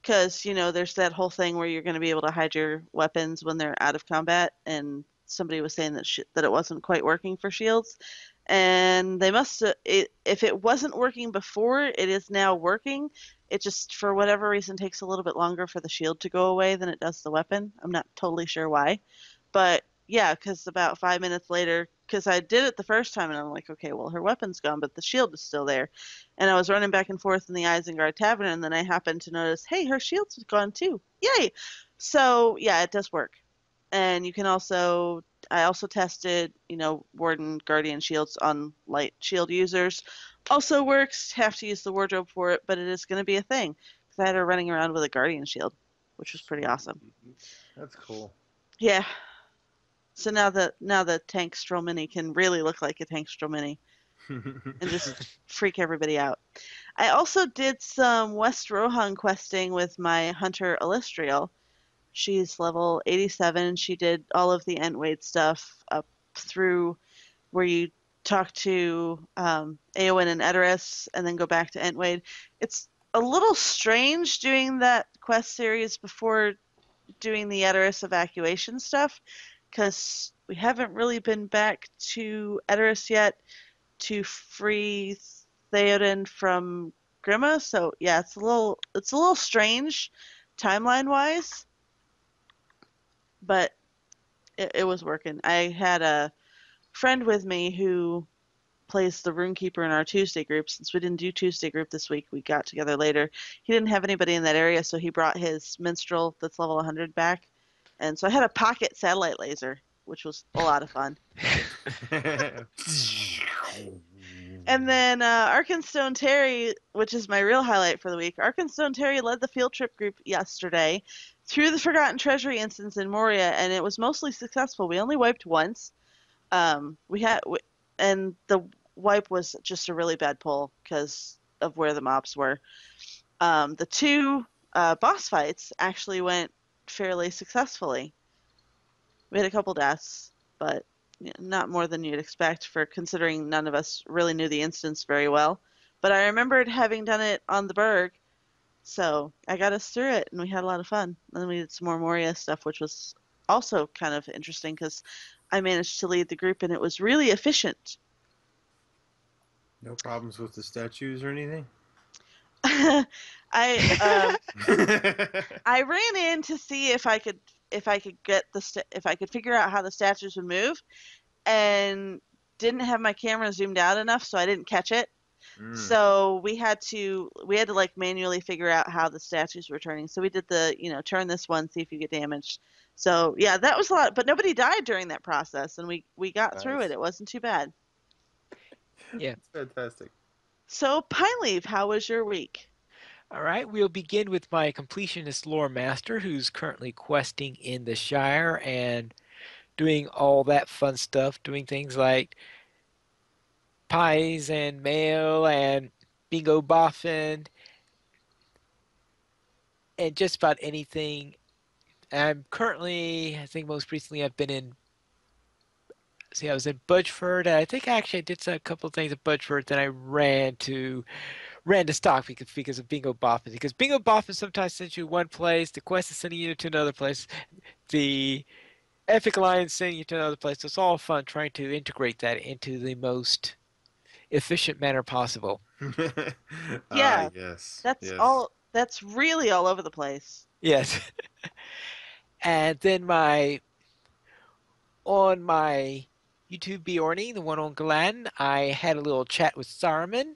because there's that whole thing where you're going to be able to hide your weapons when they're out of combat, and somebody was saying that it wasn't quite working for shields, and they must if it wasn't working before, it is now working. It just for whatever reason takes a little bit longer for the shield to go away than it does the weapon. I'm not totally sure why, but yeah, because about 5 minutes later, because I did it the first time and I'm like, okay, well, her weapon's gone, but the shield is still there. And I was running back and forth in the Isengard Tavern, and then I happened to notice, hey, her shield's gone too. Yay! So yeah, it does work. And you can also, I also tested, Warden Guardian shields on light shield users. Also works. Have to use the wardrobe for it, but it is going to be a thing because I had her running around with a Guardian shield, which was pretty awesome. That's cool. Yeah. So now the Tank Stroll Mini can really look like a Tank Stroll Mini and just freak everybody out. I also did some West Rohan questing with my Hunter Elistriel. She's level 87. She did all of the Entwade stuff up through where you talk to Eowyn and Edoras and then go back to Entwade. It's a little strange doing that quest series before doing the Edoras evacuation stuff because we haven't really been back to Edoras yet to free Theoden from Grima. So yeah, it's a little strange timeline wise, but it was working. I had a friend with me who plays the Runekeeper in our Tuesday group. Since we didn't do Tuesday group this week, we got together later. He didn't have anybody in that area, so he brought his Minstrel that's level 100 back. And so I had a pocket satellite laser, which was a lot of fun. And then Arkenstone Terry, which is my real highlight for the week. Arkenstone Terry led the field trip group yesterday through the Forgotten Treasury instance in Moria, and it was mostly successful. We only wiped once. And the wipe was just a really bad pull because of where the mobs were. The two boss fights actually went fairly successfully. We had a couple deaths, but not more than you'd expect for considering none of us really knew the instance very well. But I remembered having done it on the Berg, so I got us through it, and we had a lot of fun. And then we did some more Moria stuff, which was also kind of interesting because I managed to lead the group, and it was really efficient. No problems with the statues or anything? I I ran in to see if I could figure out how the statues would move, and didn't have my camera zoomed out enough, so I didn't catch it. So we had to like manually figure out how the statues were turning. So we did the turn this one, see if you get damaged. So yeah, that was a lot, but nobody died during that process, and we got through it. It wasn't too bad. Yeah. Fantastic. So Pine Leaf, how was your week? All right, we'll begin with my completionist lore master, who's currently questing in the Shire and doing all that fun stuff, doing things like pies and mail and bingo boffin and just about anything. I'm currently, I think most recently I've been in, see, I was in Budgeford. I think actually I did a couple of things at Budgeford. Then I ran to stock because of bingo boffin. Because bingo boffin sometimes sends you one place, the quest is sending you to another place, the Epic Alliance sending you to another place. So it's all fun trying to integrate that into the most efficient manner possible. Yeah, yes. that's Yes. all. That's really all over the place. Yes. And then on my YouTube Bjorny, the one on Glenn, I had a little chat with Saruman,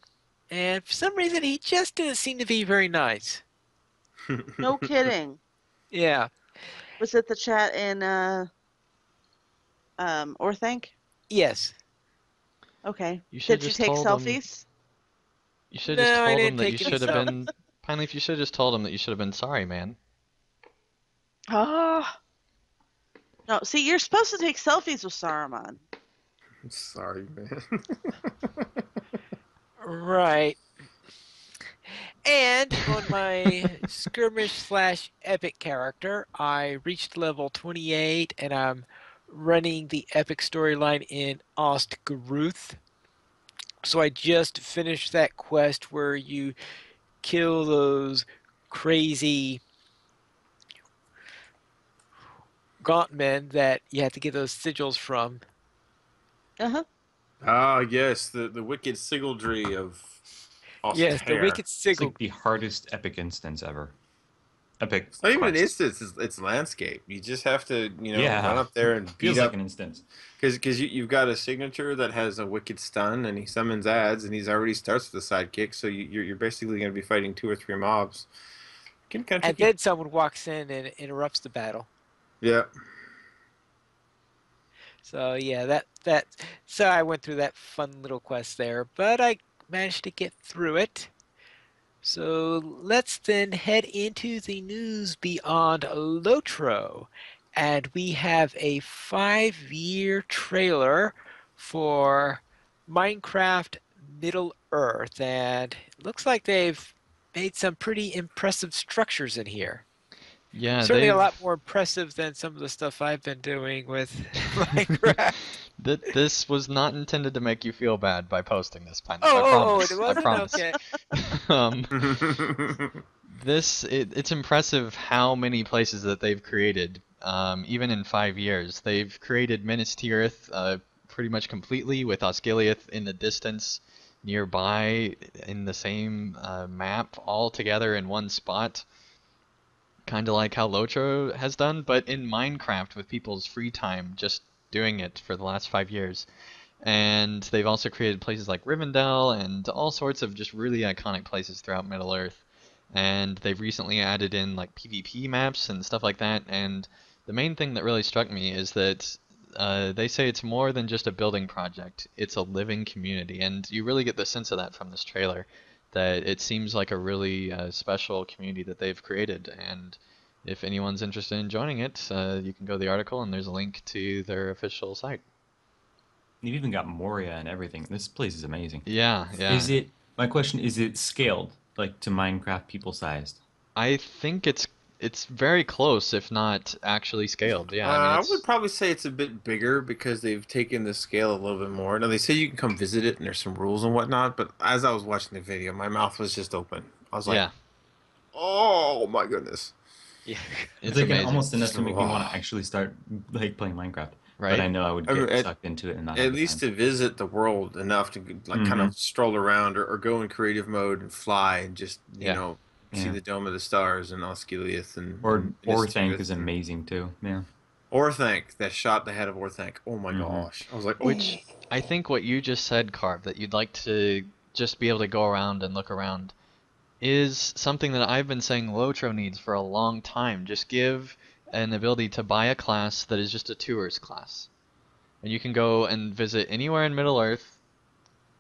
and for some reason he just didn't seem to be very nice. No kidding. Yeah. Was it the chat in Orthanc? Yes. Okay. You should Did you just take told him. selfies? You should No, just I told him didn't that you take any should have selfies. been. Pineleaf, you should have just told him that you should have been sorry, man. Oh. No, see, you're supposed to take selfies with Saruman. I'm sorry, man. Right. And on my skirmish slash epic character, I reached level 28 and I'm running the epic storyline in Ostgaruth. So I just finished that quest where you kill those crazy gauntmen that you have to get those sigils from. Uh-huh. Ah, yes, the wicked sigildry of Yes, the Ostair. wicked It's sigil. like the hardest epic instance ever. Epic It's not even an quest. instance; it's landscape. You just have to, run Yeah. up there and beat Feels up like an instance. because you've got a signature that has a wicked stun, and he summons ads, and he's already starts with a sidekick. So you're basically going to be fighting 2 or 3 mobs. Can kind of And tricky. then someone walks in and interrupts the battle. Yeah. So yeah, that so I went through that fun little quest there, but I managed to get through it. So let's then head into the news beyond Lotro. And we have a 5-year trailer for Minecraft Middle Earth. And it looks like they've made some pretty impressive structures in here. Yeah, Certainly a they've lot more impressive than some of the stuff I've been doing with Minecraft. that this was not intended to make you feel bad by posting this, Penny. I It promise. I wasn't? promise. Okay. Um, it's impressive how many places that they've created. Even in 5 years, they've created Minas Tirith pretty much completely with Osgiliath in the distance nearby in the same map all together in one spot. Kind of like how Lotro has done, but in Minecraft with people's free time just doing it for the last 5 years. And they've also created places like Rivendell and all sorts of just really iconic places throughout Middle Earth. And they've recently added in like PvP maps and stuff like that. And the main thing that really struck me is that they say it's more than just a building project, it's a living community. And you really get the sense of that from this trailer, that it seems like a really special community that they've created. And if anyone's interested in joining it, you can go to the article and there's a link to their official site. You've even got Moria and everything. This place is amazing. Yeah, yeah. Is it? My question is: it scaled like to Minecraft people sized? I think it's very close, if not actually scaled. Yeah, I mean I would it's probably say it's a bit bigger because they've taken the scale a little bit more. Now they say you can come visit it and there's some rules and whatnot, but as I was watching the video, my mouth was just open. I was like, yeah, "Oh my goodness!" Yeah. It's it's like amazing, almost enough to make me want to Oh. actually start like playing Minecraft. But I right? know I would I mean, get sucked into it and not have at the least time. to visit the world enough to like kind Mm-hmm. of stroll around or go in creative mode and fly and just Yeah. see Yeah. the Dome of the Stars and Osgiliath Or and Minas Thank is Tirith and amazing too. Yeah. Orthanc, that shot they had of Orthanc. Oh my Mm-hmm. gosh. I was like, oh. Which I think what you just said, Carv, that you'd like to just be able to go around and look around, is something that I've been saying Lotro needs for a long time. Just give an ability to buy a class that is just a tourist class. And you can go and visit anywhere in Middle Earth,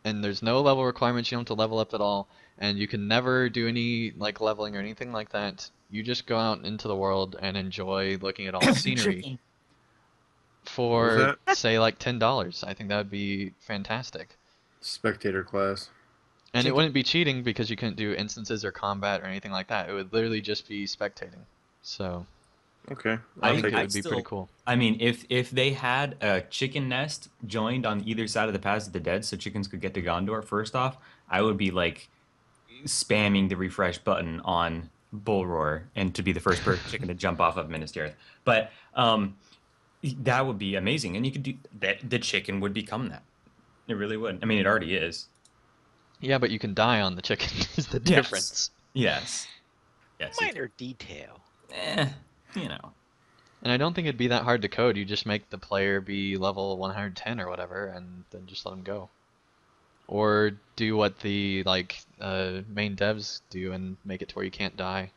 and there's no level requirements. You don't have to level up at all, and you can never do any like leveling or anything like that. You just go out into the world and enjoy looking at all the scenery Chicken. What was for that? say like $10. I think that would be fantastic. Spectator class. And it Chicken. wouldn't be cheating because you couldn't do instances or combat or anything like that. It would literally just be spectating. So Okay, I I'll I think take it I it. would be pretty still. cool. I mean, if they had a chicken nest joined on either side of the Paths of the Dead, so chickens could get to Gondor. First off, I would be like spamming the refresh button on Bull Roar and to be the first chicken to jump off of Minas Tirith. But that would be amazing, and you could do that. The chicken would become that. It really would. I mean, it already is. Yeah, but you can die on the chicken is the Yes. difference. Yes. Yes, you Minor detail. can. You know. And I don't think it'd be that hard to code. You just make the player be level 110 or whatever, and then just let them go. Or do what the main devs do and make it to where you can't die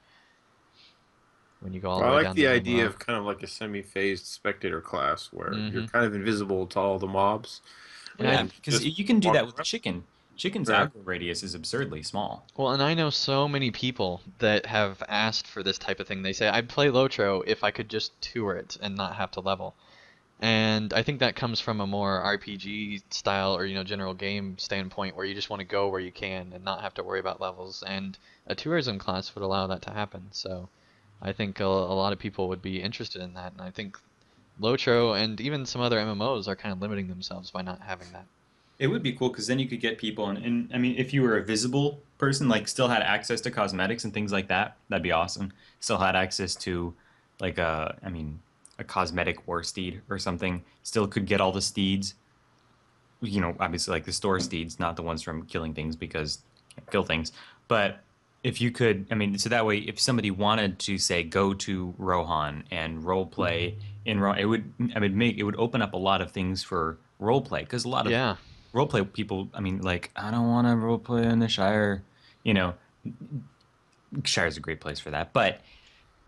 when you go all the I way like down to the idea Zumra. of kind of like a semi-phased spectator class where you're Hmm. kind of invisible to all the mobs And Well, yeah, I and because just you can do walk that with around. chicken. Chicken's Yeah. aggro radius is absurdly small. well, and I know so many people that have asked for this type of thing. They say I'd play Lotro if I could just tour it and not have to level. And I think that comes from a more RPG style or general game standpoint where you just want to go where you can and not have to worry about levels. And a tourism class would allow that to happen. So I think a lot of people would be interested in that. And I think Lotro and even some other MMOs are kind of limiting themselves by not having that. It would be cool because then you could get people, and I mean, if you were a visible person, like still had access to cosmetics and things like that, that'd be awesome. Still had access to, like I mean, a cosmetic war steed or something. Still could get all the steeds. You know, obviously like the store steeds, not the ones from killing things because you can't kill things. But if you could, I mean, so that way, if somebody wanted to say go to Rohan and role play in Rohan, it would open up a lot of things for role play because a lot of Yeah, roleplay people, I mean, like, I don't want to roleplay in the Shire. You know, Shire's a great place for that. But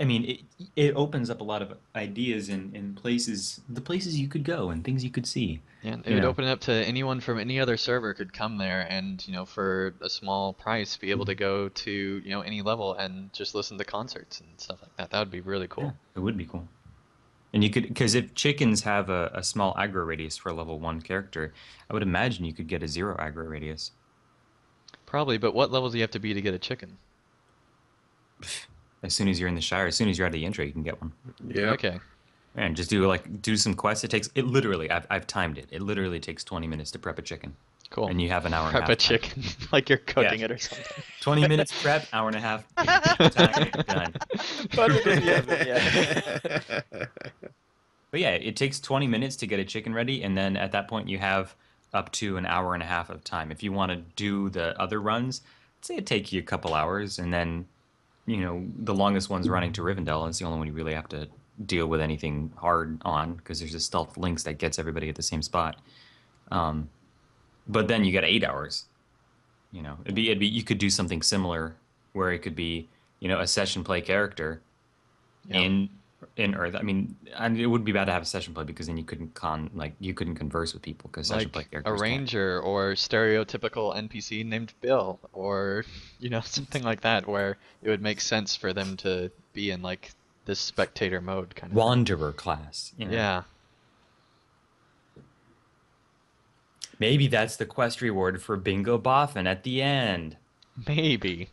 I mean, it opens up a lot of ideas and places, the places you could go and things you could see. Yeah, it You would know, open it up to anyone from any other server could come there and, for a small price be able to go to, any level and just listen to concerts and stuff like that. That would be really yeah, cool. it would be cool. And you could, because if chickens have a small aggro radius for a level 1 character, I would imagine you could get a 0 aggro radius. Probably, but what level do you have to be to get a chicken? As soon as you're in the Shire, as soon as you're at the intro, you can get one. Yep. Okay, And just do some quests. It literally, I've timed it. It literally takes 20 minutes to prep a chicken. cool. And you have an hour and a Prep half a time. chicken like you're Yeah. cooking it or something. 20 minutes prep, hour and a half time, done. Put it in the oven, yeah. But yeah, it takes 20 minutes to get a chicken ready, and then at that point you have up to an hour and a half of time. If you want to do the other runs, say it take you a couple hours, and then the longest one's running to Rivendell, and it's the only one you really have to deal with anything hard on because there's a stealth links that gets everybody at the same spot. Um, but then you got 8 hours. It'd be you could do something similar where it could be a session play character Yeah. in Earth. I mean, and it would be bad to have a session play because then you couldn't converse with people because session play Like a characters can't. ranger or stereotypical NPC named Bill or something like that where it would make sense for them to be in like this spectator mode kind of thing. Wanderer class. Yeah. Maybe that's the quest reward for Bingo Boffin at the end. Maybe.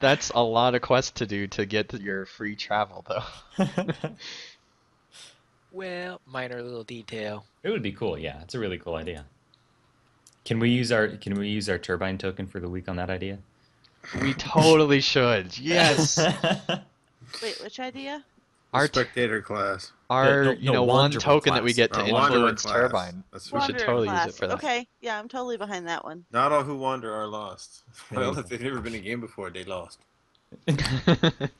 That's a lot of quests to do to get your free travel though. Well, minor little detail. It would be cool. Yeah, it's a really cool idea. Can we use our turbine token for the week on that idea? We totally should. Yes. Wait, which idea? The Our spectator class. our No, one Wanderer token that we class. get to Wanderer influence class. Turbine. That's We right. should Wanderer totally class. use it for that. Okay, yeah, I'm totally behind that one. Not all who wander are lost. There you Well, go. if they've never been in a game before, they lost. But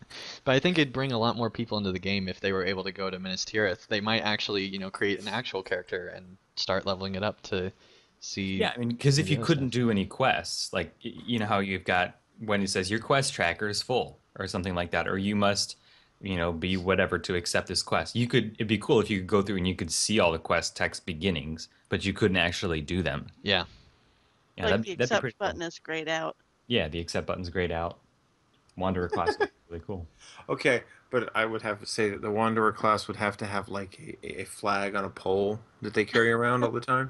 I think it'd bring a lot more people into the game if they were able to go to Minas Tirith. They might actually, create an actual character and start leveling it up to see. Yeah, I mean, because if the you other couldn't stuff. do any quests, like how you've got when it says your quest tracker is full or something like that, or you must, be whatever to accept this quest. It'd be cool if you could go through and you could see all the quest text beginnings, but you couldn't actually do them. Yeah. Yeah, Like that'd the be accept pretty button cool. is grayed out. Yeah, the accept button's grayed out. Wanderer class would be really cool. Okay, but I would have to say that the Wanderer class would have to have like a flag on a pole that they carry around all the time,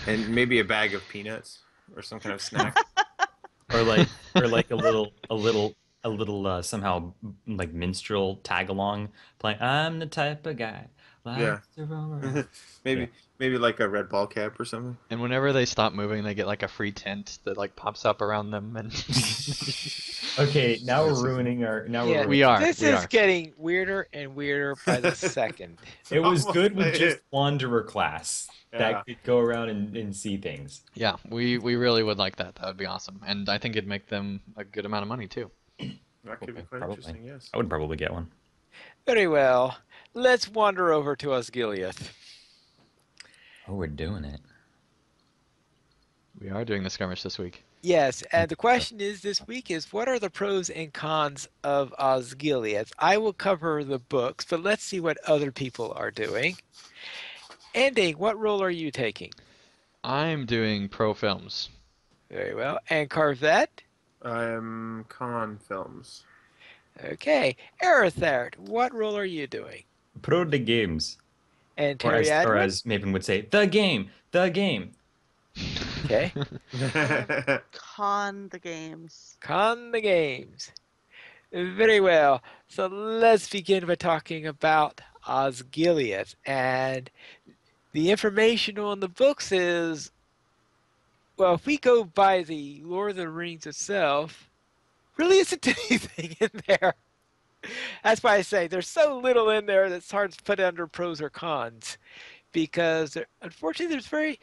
and maybe a bag of peanuts or some kind of snack. Or like a little somehow like minstrel tag along playing. I'm the type of guy Yeah. likes to roam around. maybe Yeah. maybe like a red ball cap or something. And whenever they stop moving, they get like a free tent that like pops up around them and Okay, now This we're is- ruining our. Now Yeah, we're We are. This we is are. getting weirder and weirder by the second. It was good with Almost just Wanderer class Yeah. that could go around and see things. Yeah, we really would like that. That would be awesome. And I think it'd make them a good amount of money too. That could be quite Probably. interesting. Yes. I would probably get one. Very well. Let's wander over to Osgiliath. Oh, we're doing it. We are doing the skirmish this week. Yes, and the question is this week is what are the pros and cons of Osgiliath? I will cover the books, but let's see what other people are doing. Andy, what role are you taking? I'm doing pro films. Very well. And Carvette? Con films. Okay. Aerithart, what role are you doing? Pro the games. And Or Terry as, or Adwin? as Maven would say, the game, the game. Okay. Con the games. Con the games. Very well. So let's begin by talking about Osgiliath. And the information on the books is, well, if we go by the Lord of the Rings itself, really isn't anything in there. That's why I say there's so little in there that's hard to put under pros or cons. Because unfortunately, there's very,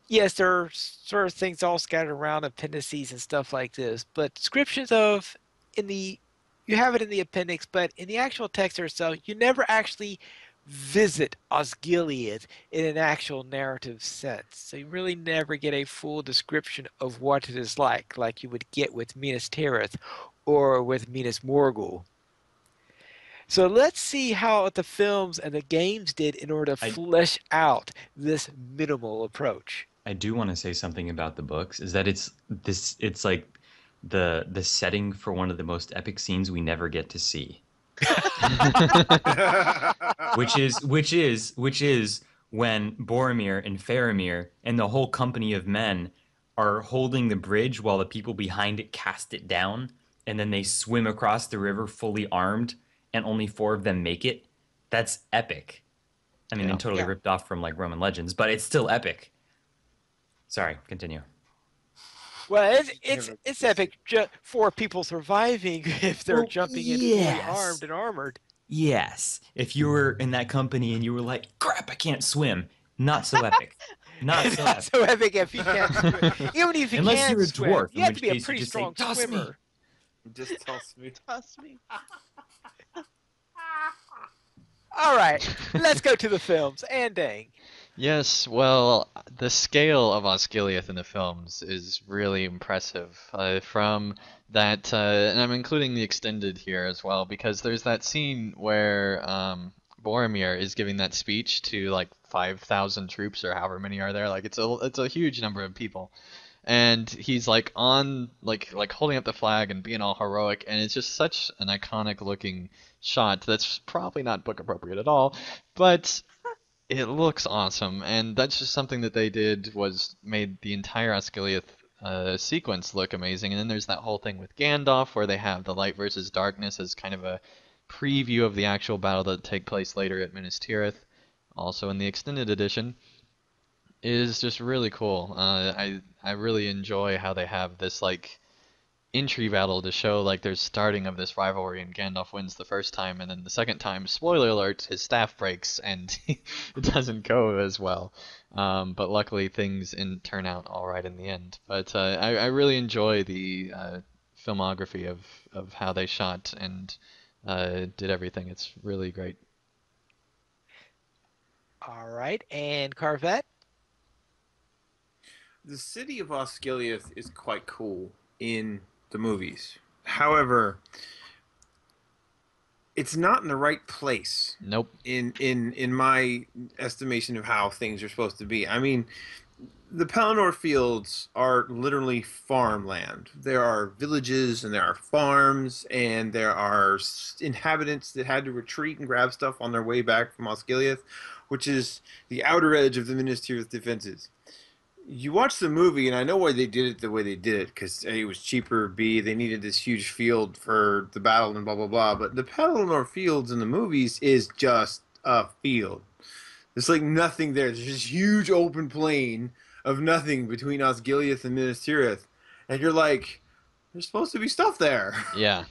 yes, there are sort of things all scattered around, appendices and stuff like this, but descriptions of, you have it in the appendix, but in the actual text itself, you never actually visit Osgiliath in an actual narrative sense. So you really never get a full description of what it is like you would get with Minas Tirith or with Minas Morgul. So let's see how the films and the games did in order to I flesh out this minimal approach. I do want to say something about the books. Is that it's like the setting for one of the most epic scenes we never get to see, which is when Boromir and Faramir and the whole company of men are holding the bridge while the people behind it cast it down, and then they swim across the river fully armed, and only four of them make it. That's epic. I mean, Yeah. and totally Yeah. ripped off from like Roman legends, but it's still epic. Sorry, continue. Well, it's You it's never get it's to see. epic for people surviving if they're Well, jumping in fully armed yes. and armored. Yes. If you were in that company and you were like, crap, I can't swim. Not so epic. Not so Not epic. so epic if you can't swim. Even if you Unless can you're a swim, dwarf, you in have to which be a case you pretty just say, strong toss me. swimmer. Just toss me. Trust me. All right, let's go to the films. And dang. Yes, well, the scale of Osgiliath in the films is really impressive. From that, and I'm including the extended here as well, because there's that scene where Boromir is giving that speech to like 5,000 troops or however many are there. Like it's a huge number of people, and he's like on like holding up the flag and being all heroic, and it's just such an iconic looking shot that's probably not book appropriate at all, but it looks awesome, and that's just something that they did was made the entire Osgiliath sequence look amazing. And then there's that whole thing with Gandalf where they have the light versus darkness as kind of a preview of the actual battle that take place later at Minas Tirith. Also in the extended edition is just really cool. I really enjoy how they have this like entry battle to show like there's starting of this rivalry, and Gandalf wins the first time, and then the second time, spoiler alert, his staff breaks and it doesn't go as well. But luckily things turn out all right in the end. But I really enjoy the filmography of how they shot and did everything. It's really great. All right, and Carvet. The city of Osgiliath is quite cool in the movies. However, it's not in the right place Nope. in my estimation of how things are supposed to be. I mean, the Pelennor fields are literally farmland. There are villages and there are farms and there are inhabitants that had to retreat and grab stuff on their way back from Osgiliath, which is the outer edge of the Minas Tirith defenses. You watch the movie, and I know why they did it the way they did it, because A, it was cheaper, B, they needed this huge field for the battle and blah, blah, blah. But the Pelennor Fields in the movies is just a field. There's like nothing there. There's this huge open plain of nothing between Osgiliath and Minas Tirith. And you're like, there's supposed to be stuff there. Yeah.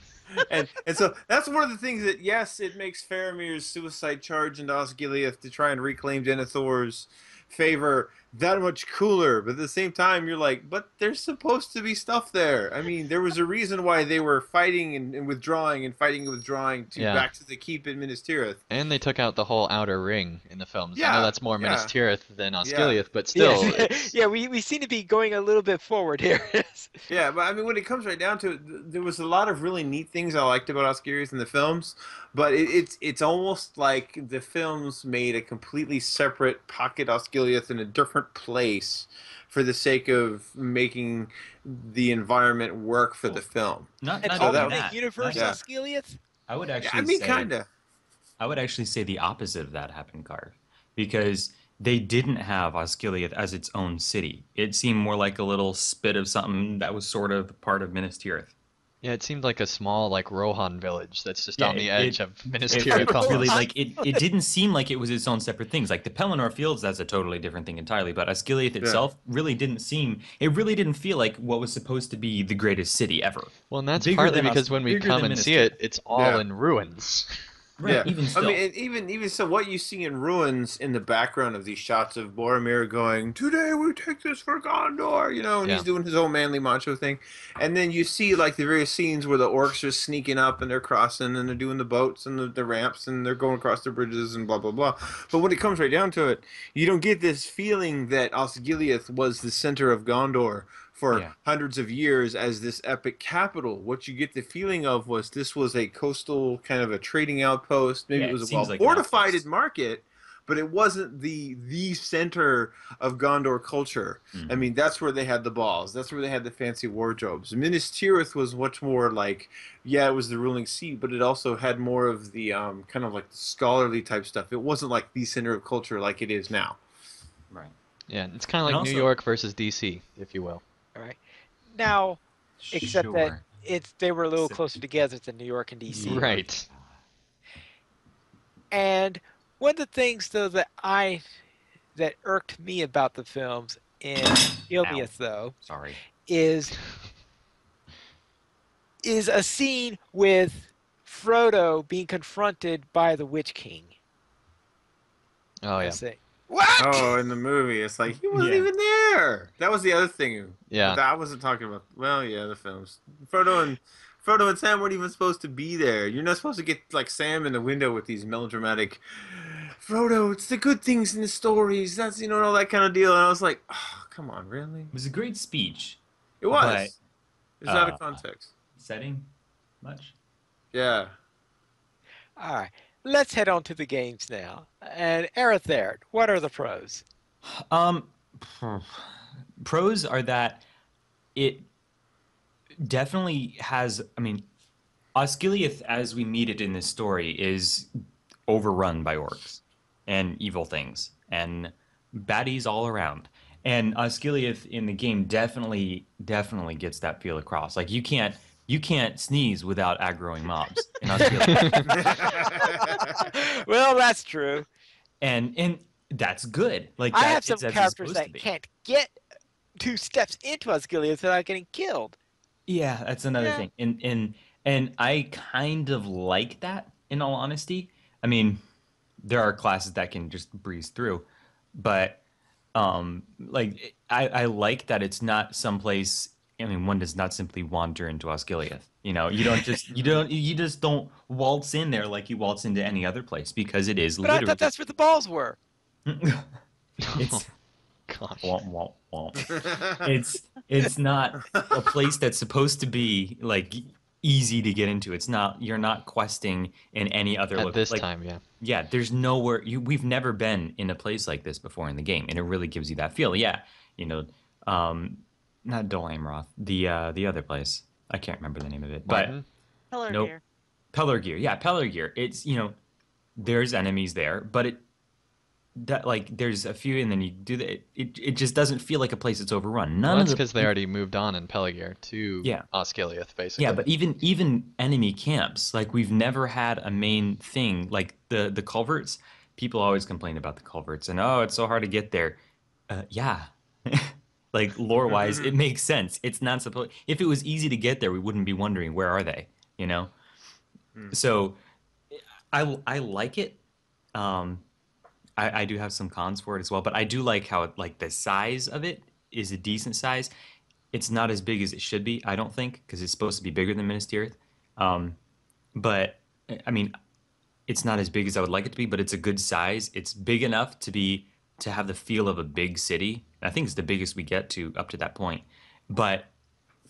And so that's one of the things that, yes, it makes Faramir's suicide charge into Osgiliath to try and reclaim Denethor's favor that much cooler. But at the same time, you're like, but there's supposed to be stuff there. I mean, there was a reason why they were fighting and withdrawing and fighting and withdrawing to Yeah. back to the keep in Minas Tirith. And they took out the whole outer ring in the films. I know Yeah, that's more Minas yeah, Tirith than yeah. Osgiliath, but still, Yes. it's Yeah, we seem to be going a little bit forward here. Yeah, but I mean, when it comes right down to it, there was a lot of really neat things I liked about Osgiliath in the films, but it's almost like the films made a completely separate pocket Osgiliath in a different place for the sake of making the environment work for the film. Not An not So even that alternate that. universe Yeah. Osgiliath? I would Yeah, actually I mean, say kind of. I would actually say the opposite of that happened, Carv, because they didn't have Osgiliath as its own city. It seemed more like a little spit of something that was sort of part of Minas Tirith. yeah, it seemed like a small like Rohan village that's just Yeah, on the edge of Minas it Tirith was really almost. like it didn't seem like it was its own separate things. Like the Pelennor Fields, that's a totally different thing entirely. But Osgiliath Yeah. itself really didn't seem. It really didn't feel like what was supposed to be the greatest city ever. Well, and that's Bigger partly than because when we bigger come than and Minas see Tirith. it, it's all Yeah. in ruins. Right. Yeah, Even I still. mean, and even so, what you see in ruins in the background of these shots of Boromir going, "Today we take this for Gondor," and Yeah. he's doing his own manly macho thing, and then you see like the various scenes where the orcs are sneaking up and they're crossing and they're doing the boats and the ramps and they're going across the bridges and blah blah blah. But when it comes right down to it, you don't get this feeling that Osgiliath was the center of Gondor for Yeah. hundreds of years as this epic capital. What you get the feeling of was this was a coastal kind of a trading outpost. Maybe Yeah, it it was a seems well like an fortified outpost. market, but it wasn't the center of Gondor culture. I Mhm. mean, that's where they had the balls. That's where they had the fancy wardrobes. Minas Tirith was much more like, yeah, it was the ruling seat, but it also had more of the kind of like the scholarly type stuff. It wasn't like the center of culture like it is now. Right. Yeah, it's kind of And like New also, York versus DC, if you will. All right. Now, except that sure. they were a little So- closer together than New York and DC. Yeah. Right. And one of the things though that irked me about the films in Ow. Ilias though Sorry. is a scene with Frodo being confronted by the Witch King. Oh I yeah. say, what? Oh, in the movie, it's like he wasn't Yeah. even there. That was the other thing. But Yeah. that I wasn't talking about. Well, yeah, the films. Frodo and Sam weren't even supposed to be there. You're not supposed to get like Sam in the window with these melodramatic. Frodo, it's the good things in the stories. That's all that kind of deal. And I was like, oh, come on, really? It was a great speech, It but was. It was out uh, of context. setting much. Yeah. All right, let's head on to the games now. And Aerithert, what are the pros? Um, pros are that it definitely has. I mean, Osgiliath, as we meet it in this story, is overrun by orcs and evil things and baddies all around. And Osgiliath in the game definitely gets that feel across. Like you can't sneeze without aggroing mobs in Osgiliath. Well, that's true. And that's good. Like I have that some it's as it's characters supposed to that be. can't get 2 steps into Osgiliath without getting killed. Yeah, that's another Yeah. thing. And I kind of like that in all honesty. I mean, there are classes that can just breeze through, but like I like that it's not someplace. I mean, one does not simply wander into Osgiliath. You just don't waltz in there like you waltz into any other place because it is But I thought literally that's where the balls were. Oh it's gosh. womp, womp, womp. It's not a place that's supposed to be like easy to get into. It's not. You're not questing in any other At this like time, yeah. yeah, there's nowhere we've never been in a place like this before in the game, and it really gives you that feel. Yeah, you know, um, not Dol Amroth, the other place. I can't remember the name of it, but Martin? Color nope, gear. Pelargir. Yeah, Pelargir. It's there's enemies there, but that like there's a few, and then you do that. It just doesn't feel like a place that's overrun. Well, None of that's the because they already moved on in Peligir to yeah. Osgiliath, Yeah, basically. but even enemy camps, like we've never had a main thing like the culverts. People always complain about the culverts and oh, it's so hard to get there. Yeah, like lore wise, it makes sense. It's not supposed. If it was easy to get there, we wouldn't be wondering where are they. You know. So I like it. Um, I do have some cons for it as well, but I do like how like the size of it is a decent size. It's not as big as it should be, I don't think, because it's supposed to be bigger than Minas Tirith. Um, but I mean, it's not as big as I would like it to be, but it's a good size. It's big enough to have the feel of a big city. I think it's the biggest we get to up to that point, but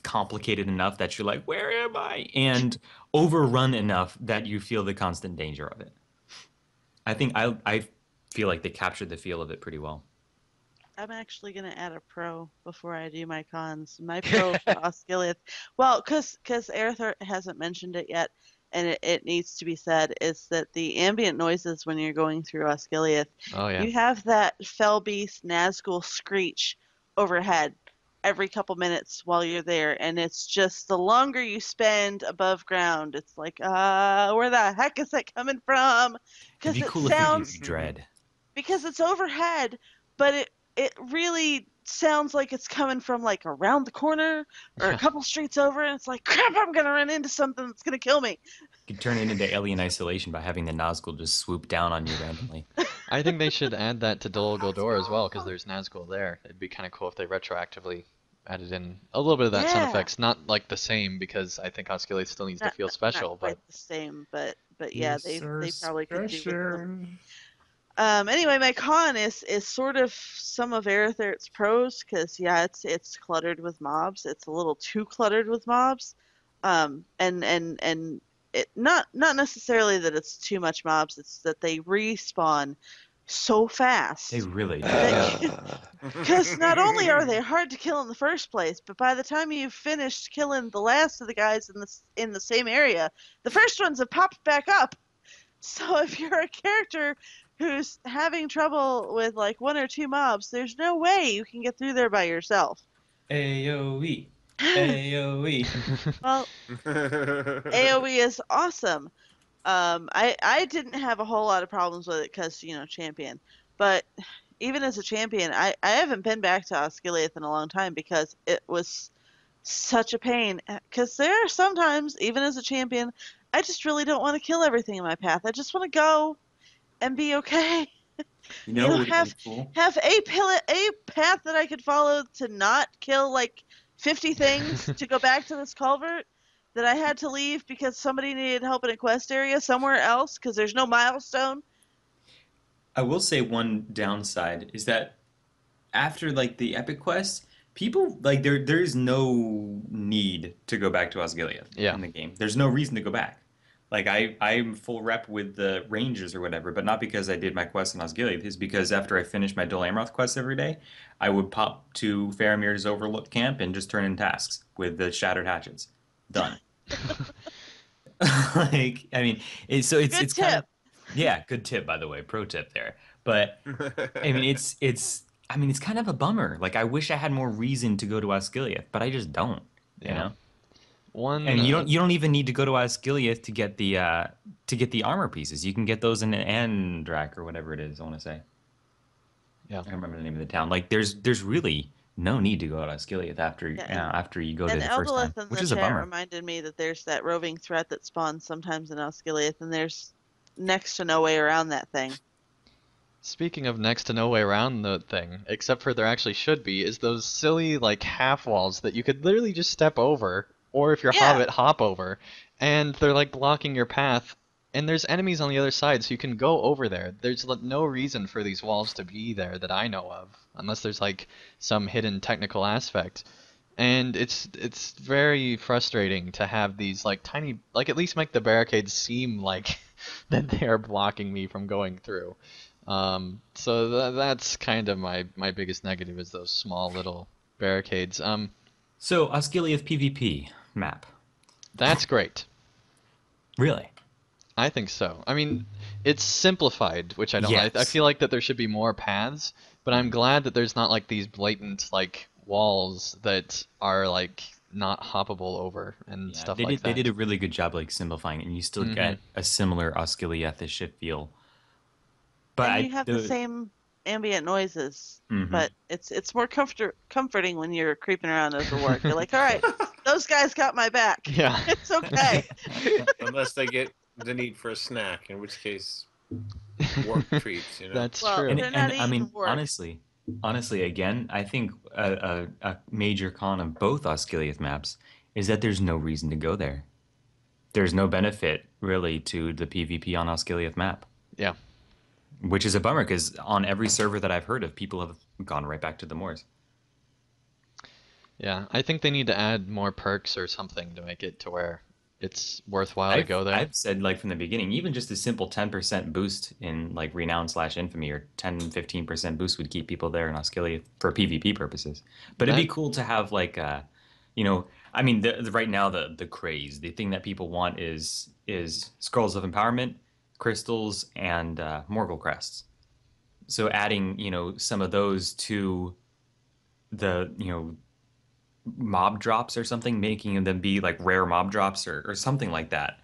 complicated enough that you're like, where am I? And overrun enough that you feel the constant danger of it. I think I feel like they captured the feel of it pretty well. I'm actually going to add a pro before I do my cons. My pro for Osgiliath, well, because Aerithart hasn't mentioned it yet, and it needs to be said, is that the ambient noises when you're going through Osgiliath, Oh yeah. you have that fell beast Nazgul screech overhead every couple minutes while you're there, and it's just the longer you spend above ground, it's like, where the heck is that coming from? It'd Because be it cool if it gave sounds you dread. because it's overhead, but it really sounds like it's coming from like around the corner or a Yeah. couple streets over, and it's like, crap, I'm gonna run into something that's gonna kill me. You could turn it into Alien Isolation by having the Nazgul just swoop down on you randomly. I think they should add that to Dol Guldur as well, because there's Nazgul there. It'd be kind of cool if they retroactively added in a little bit of that sound Yeah. effects. Not like the same, because I think Osgiliath still needs to feel Not special, quite but the same, but yeah, they probably could do with some. Anyway, my con is sort of some of Aerother's pros because yeah, it's cluttered with mobs. It's a little too cluttered with mobs. And it not necessarily that it's too much mobs. It's that they respawn so They fast really do. that Yeah. because not only are they hard to kill in the first place, but by the time you've finished killing the last of the guys in the same area, the first ones have popped back up. So if you're a character who's having trouble with like one or two mobs, there's no way you can get through there by yourself. AoE. AoE. Well, AoE is awesome. I didn't have a whole lot of problems with it because champion, but even as a champion, I haven't been back to Osgiliath in a long time because it was such a pain. Because there are sometimes, even as a champion, I just really don't want to kill everything in my path. I just want to go and be okay. You know what would have Have been cool? a path that I could follow to not kill like 50 things to go back to this culvert that I had to leave because somebody needed help in a quest area somewhere else because there's no milestone. I will say one downside is that after like the epic quest, people like there's no need to go back to Osgiliath Yeah. in the game. There's no reason to go back. Like I'm full rep with the Rangers or whatever, but not because I did my quest in Osgiliath. It's because after I finished my Dol Amroth quests every day, I would pop to Faramir's Overlook camp and just turn in tasks with the Shattered Hatchets. Done. Like I mean, Good it's kind of tip. yeah, good tip by the way, pro tip there. But I mean, it's kind of a bummer. Like I wish I had more reason to go to Osgiliath, but I just don't. You Yeah. know. One, And you don't even need to go to Osgiliath to get the armor pieces. You can get those in Andrak or whatever it is. I want to say. yeah. I don't remember the name of the town. Like there's really no need to go to Osgiliath Yeah, and, after you go there and the first time, Elboleth in which the is a chat bummer. reminded me that there's that roving threat that spawns sometimes in Osgiliath, and there's next to no way around that thing. Speaking of next to no way around the thing, except for there actually should be, is those silly like half walls that you could literally just step over, or if you're Yeah. Hobbit, hop over, and they're like blocking your path. And there's enemies on the other side, so you can go over there. There's no reason for these walls to be there that I know of, unless there's like some hidden technical aspect. And it's very frustrating to have these like tiny, like at least make the barricades seem like that they are blocking me from going through. So that's kind of my biggest negative is those small little barricades. So Osgiliath PvP map. That's great. Really? I think so. I mean, it's simplified, which I don't like. I Yes. feel like that there should be more paths, but I'm glad that there's not like these blatant like walls that are like not hoppable over and Yeah, stuff they like did they that. did a really good job like simplifying it, and you still Mhm. get a similar Osgiliath-ish feel. But And I you have the same ambient noises, Mhm. but it's more comforting when you're creeping around as a warg. You're like, all right, those guys got my back. Yeah. It's okay. Unless they get the need for a snack, in which case, work treats, you know. That's Well, true. And they're not I mean eating warg. honestly, again, I think a major con of both Osgiliath maps is that there's no reason to go there. There's no benefit really to the PvP on Osgiliath map, Yeah. which is a bummer because on every server that I've heard of, people have gone right back to the moors. Yeah. I think they need to add more perks or something to make it to where it's worthwhile to go there. I've said like from the beginning, even just a simple 10% boost in like renown/infamy or 10-15% boost would keep people there in Osgiliath for PvP purposes. But it'd be That- cool to have like I mean right now the craze, the thing that people want is scrolls of empowerment, crystals, and Morgul crests. So adding some of those to the mob drops or something, making them be like rare mob drops or something like that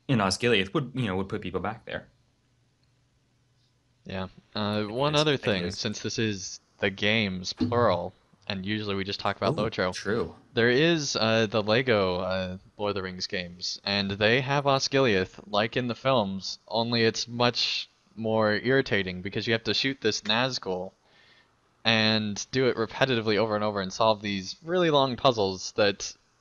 in Osgiliath would put people back there. Yeah. One Ideas, other thing, ideas. since this is the games plural, and usually we just talk about LOTRO, True. there is the Lego Lord of the Rings games, and they have Osgiliath like in the films, only it's much more irritating because you have to shoot this Nazgul and do it repetitively over and over and solve these really long puzzles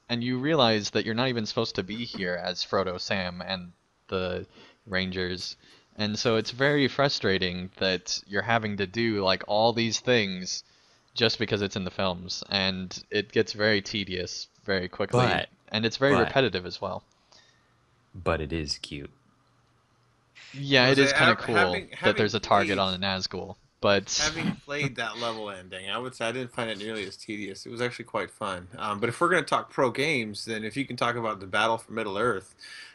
and you realize that you're not even supposed to be here as Frodo, Sam, and the Rangers. And so it's very frustrating that you're having to do like all these things just because it's in the films, and it gets very tedious very quickly, But and it's very but repetitive as well. but it is cute. Yeah, I it say is kind of cool that having there's a target played on a Nazgul, but having played that level ending, I would say I didn't find it nearly as tedious. It was actually quite fun. But if we're going to talk pro games, then if you can talk about the Battle for Middle Earth,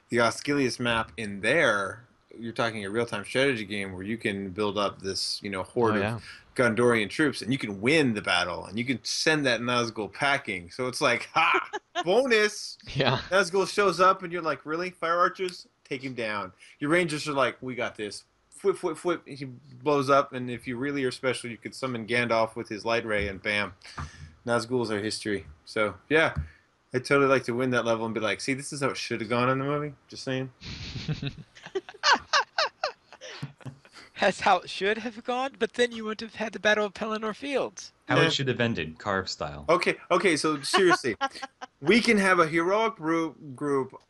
the Osgiliath map in there, you're talking a real-time strategy game where you can build up this, oh horde of yeah, Gondorian troops, and you can win the battle, and you can send that Nazgul packing. So it's like, ha, bonus! yeah, Nazgul shows up, and you're like, really, fire archers, take him down. Your rangers are like, we got this. Whip, whip, whip. He blows up, and if you really are special, you could summon Gandalf with his light ray, and bam, Nazgul's are history. So yeah, I'd totally like to win that level and be like, see, this is how it should have gone in the movie. Just saying. That's how it should have gone, but then you wouldn't have had the Battle of Pelennor Fields. How Yeah. it should have ended, carve style. Okay. So seriously, we can have a heroic group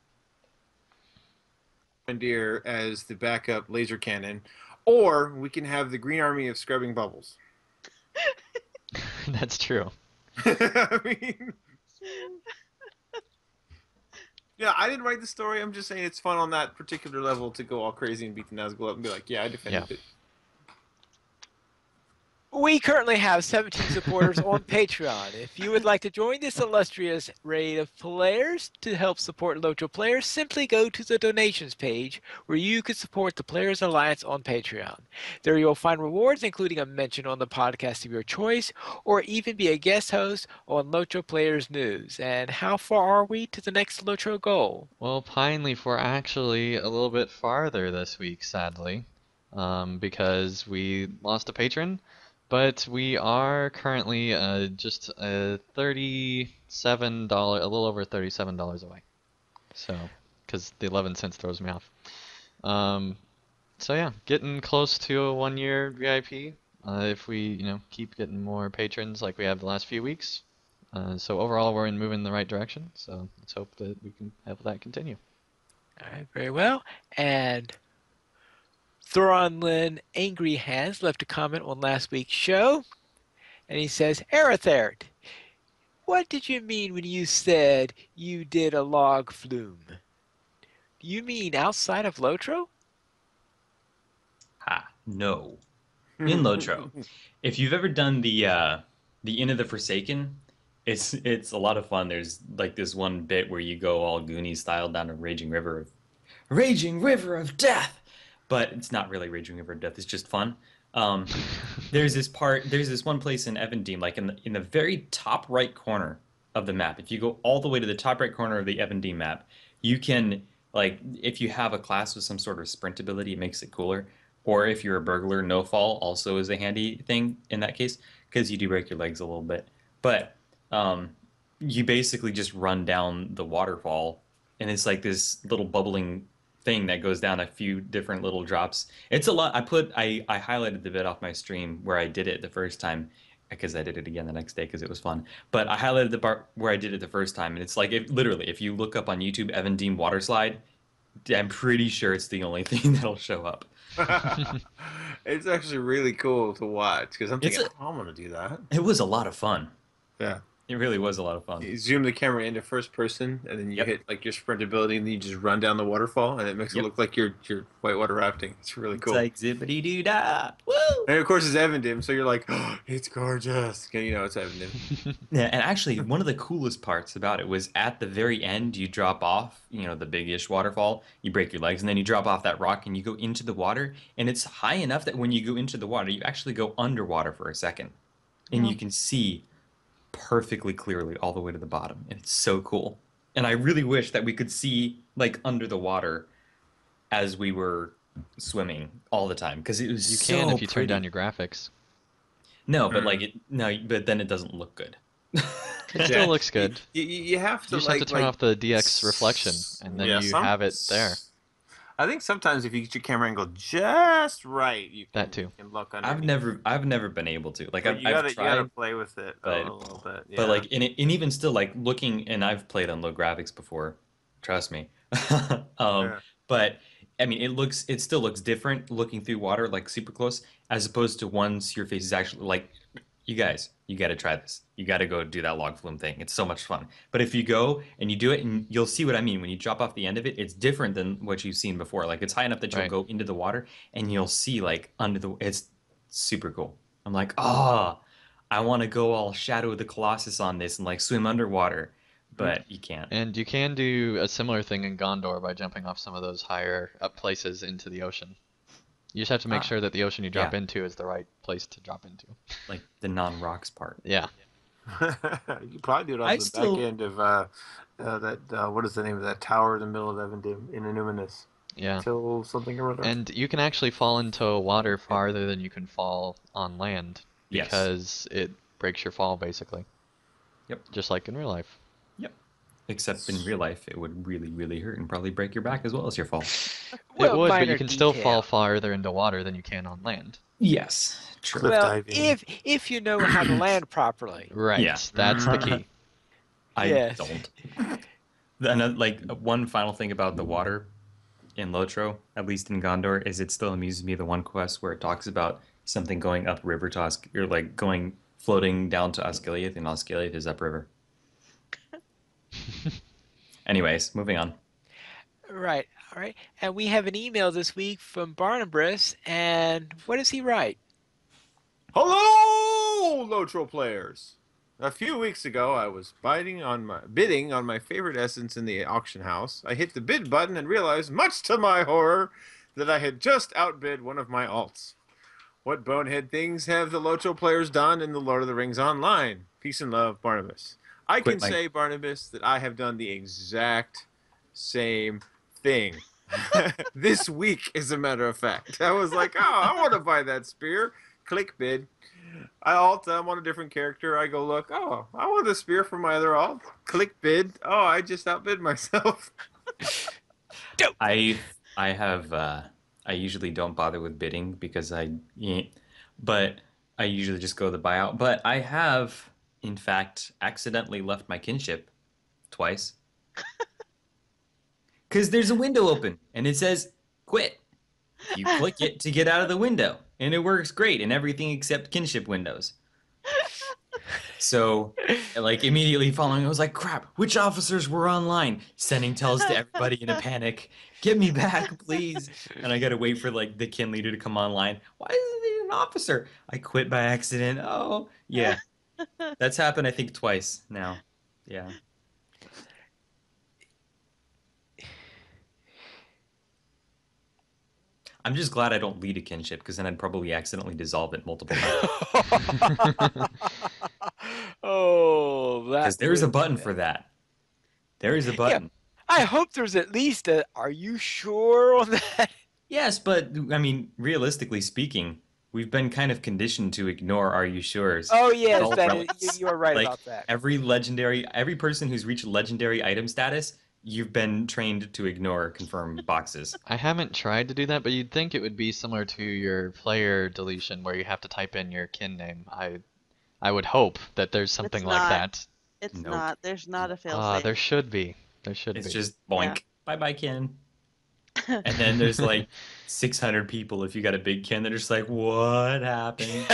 Deer as the backup laser cannon, or we can have the Green Army of Scrubbing Bubbles. that's true. I mean, yeah, I didn't write the story. I'm just saying it's fun on that particular level to go all crazy and beat the Nazgul up and be like, yeah, I defended Yeah. it. We currently have 17 supporters on Patreon. If you would like to join this illustrious raid of players to help support LOTRO players, simply go to the donations page where you can support the Players Alliance on Patreon. There you'll find rewards including a mention on the podcast of your choice, or even be a guest host on LOTRO Players News. And how far are we to the next LOTRO goal? Well, Pineleaf, we're actually a little bit farther this week, sadly, because we lost a patron. But we are currently just $37, a little over $37 away. So, because the 11 cents throws me off. So yeah, getting close to a 1 year VIP. If we, keep getting more patrons like we have the last few weeks. So overall, we're moving in the right direction. So let's hope that we can have that continue. All right, very well. And Thoronlin Angry Hands left a comment on last week's show, and he says, Arathert, what did you mean when you said you did a log flume? Do you mean outside of Lotro? Ha, no. In Lotro. If you've ever done the Inn of the Forsaken, it's a lot of fun. There's like this one bit where you go all Goonies style down a raging river of death, but it's not really raging river of death. It's just fun. Um, there's this one place in Evandene, like in the very top right corner of the map. If you go all the way to the top right corner of the Evandene map, you can like if you have a class with some sort of sprint ability, it makes it cooler. Or if you're a burglar, no fall also is a handy thing in that case because you do break your legs a little bit. But um, you basically just run down the waterfall, and it's like this little bubbling thing that goes down a few different little drops. It's a lot. I highlighted the bit off my stream where I did it the first time because I did it again the next day because it was fun. But I highlighted the part where I did it the first time, and it's like literally if you look up on YouTube Evan Dean water slide, I'm pretty sure it's the only thing that'll show up. It's actually really cool to watch because I'm It's thinking, oh, I'm gonna do that. It was a lot of fun. Yeah. It really was a lot of fun. You zoom the camera into first person, and then you Yep. hit like your sprint ability, and then you just run down the waterfall, and it makes it Yep. look like you're whitewater rafting. It's really cool. It's like zippity doo dah. Woo! And of course, it's Evandim, so you're like, oh, it's gorgeous. It's Evandim. Yeah, and actually, one of the coolest parts about it was at the very end, you drop off, the big-ish waterfall, you break your legs, and then you drop off that rock and you go into the water, and it's high enough that when you go into the water, you actually go underwater for a second, and you can see perfectly clearly all the way to the bottom, and it's so cool. And I really wish that we could see like under the water as we were swimming all the time because it was You so can if you turn pretty. down your graphics. No, but but then it doesn't look good. It still looks good. You have to You just have to turn off the DX reflection, and then you have it there. I think sometimes if you get your camera angle just right, you That too. can look under. I've never been able to. Like But I've you gotta tried, play with it but- a little bit. Yeah. but like and even still like looking, and I've played on low graphics before. Trust me. Yeah. But I mean, it still looks different looking through water, like super close, as opposed to once your face is actually like, you guys, you got to try this. You got to go do that log flume thing. It's so much fun. But if you go and you do it, and you'll see what I mean when you drop off the end of it, it's different than what you've seen before. Like it's high enough that you'll Right. go into the water and you'll see like under the. It's super cool. I'm like, oh, I want to go all Shadow of the Colossus on this and like swim underwater, but you can't. And you can do a similar thing in Gondor by jumping off some of those higher up places into the ocean. You just have to make Ah, sure that the ocean you drop yeah, into is the right place to drop into. like the non-rocks part. Yeah. You could probably do it off I the back still end of that. What is the name of that tower in the middle of Evandim in Illuminous? Yeah. Till something or other. And you can actually fall into water farther than you can fall on land yes. because it breaks your fall basically, Yep. just like in real life. Yep. Except in real life, it would really, really hurt and probably break your back as well as your fall. It Well, would, but you minor can still fall detail. farther into water than you can on land. Yes, true. Cliff Well, diving. if you know how to land properly. Yeah. Right, that's the key. I Yes. don't. Another, like one final thing about the water in Lotro, at least in Gondor, is it still amuses me the one quest where it talks about something going upriver to or like going floating down to Osgiliath, and Osgiliath is upriver. Anyways, moving on. Right. All right. And we have an email this week from Barnabas, and what does he write? Hello, Lotro players. A few weeks ago, I was bidding on my favorite essence in the auction house. I hit the bid button and realized, much to my horror, that I had just outbid one of my alts. What bonehead things have the Lotro players done in the Lord of the Rings Online? Peace and love, Barnabas. I Quit can my. say, Barnabas, that I have done the exact same thing. This week, as a matter of fact. I was like, oh, I want to buy that spear. Click bid. I'm on a different character. I go look. Oh, I want the spear for my other alt. Click bid. Oh, I just outbid myself. Dope. I have I usually don't bother with bidding because but I usually just go the buyout. But I have in fact accidentally left my kinship twice because there's a window open and it says quit. You click it to get out of the window, and it works great in everything except kinship windows. So, like immediately following, I was like, "Crap! Which officers were online?" Sending tells to everybody in a panic, "Get me back, please!" And I gotta wait for like the kin leader to come online. Why isn't he an officer? I quit by accident. Oh, yeah, that's happened. I think twice now. Yeah. I'm just glad I don't lead a kinship because then I'd probably accidentally dissolve it multiple times. Oh, that Because there's a would be button bad. for that. There is a Yeah, button. I hope there's at least a "Are you sure" on that. Yes, but I mean, realistically speaking, we've been kind of conditioned to ignore "Are you sure's" Oh and yes, all that is. You, relics. you are right Like about that. every person who's reached legendary item status, you've been trained to ignore confirm boxes. I haven't tried to do that, but you'd think it would be similar to your player deletion where you have to type in your kin name. I would hope that there's something It's like not. that. It's Nope. not. There's not a Ah, failsafe. there should be. There should It's be. just Yeah. boink. Bye bye, kin. And then there's like 600 people if you got a big kin that are just like, what happened?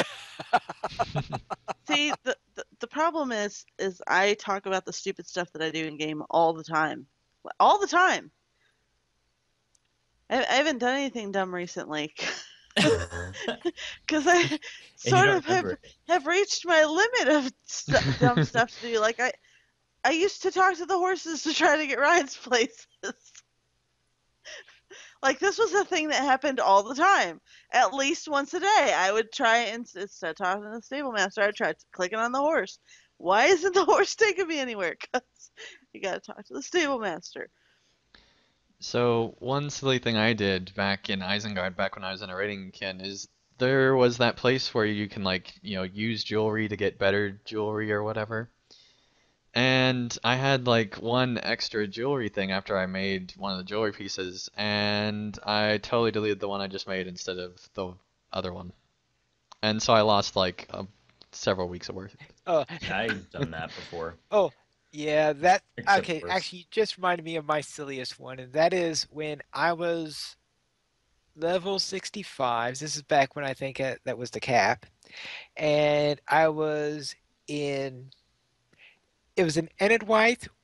See, the problem is I talk about the stupid stuff that I do in game all the time. All the time. I haven't done anything dumb recently. Because I And you sort don't of remember it. have reached my limit of dumb stuff to do. Like I used to talk to the horses to try to get rides places. Like this was a thing that happened all the time. At least once a day, I would try and instead of talking to the stable master, I would try clicking on the horse. Why isn't the horse taking me anywhere? Because you got to talk to the stable master. So one silly thing I did back in Isengard, back when I was in a raiding kin, is there was that place where you can like, use jewelry to get better jewelry or whatever. And I had like one extra jewelry thing after I made one of the jewelry pieces, and I totally deleted the one I just made instead of the other one. And so I lost like several weeks of work. Oh, I've done that before. oh, yeah. That Except okay. worse. Actually, you just reminded me of my silliest one, and that is when I was level 65s. This is back when I think that was the cap. And I was in, it was an Enid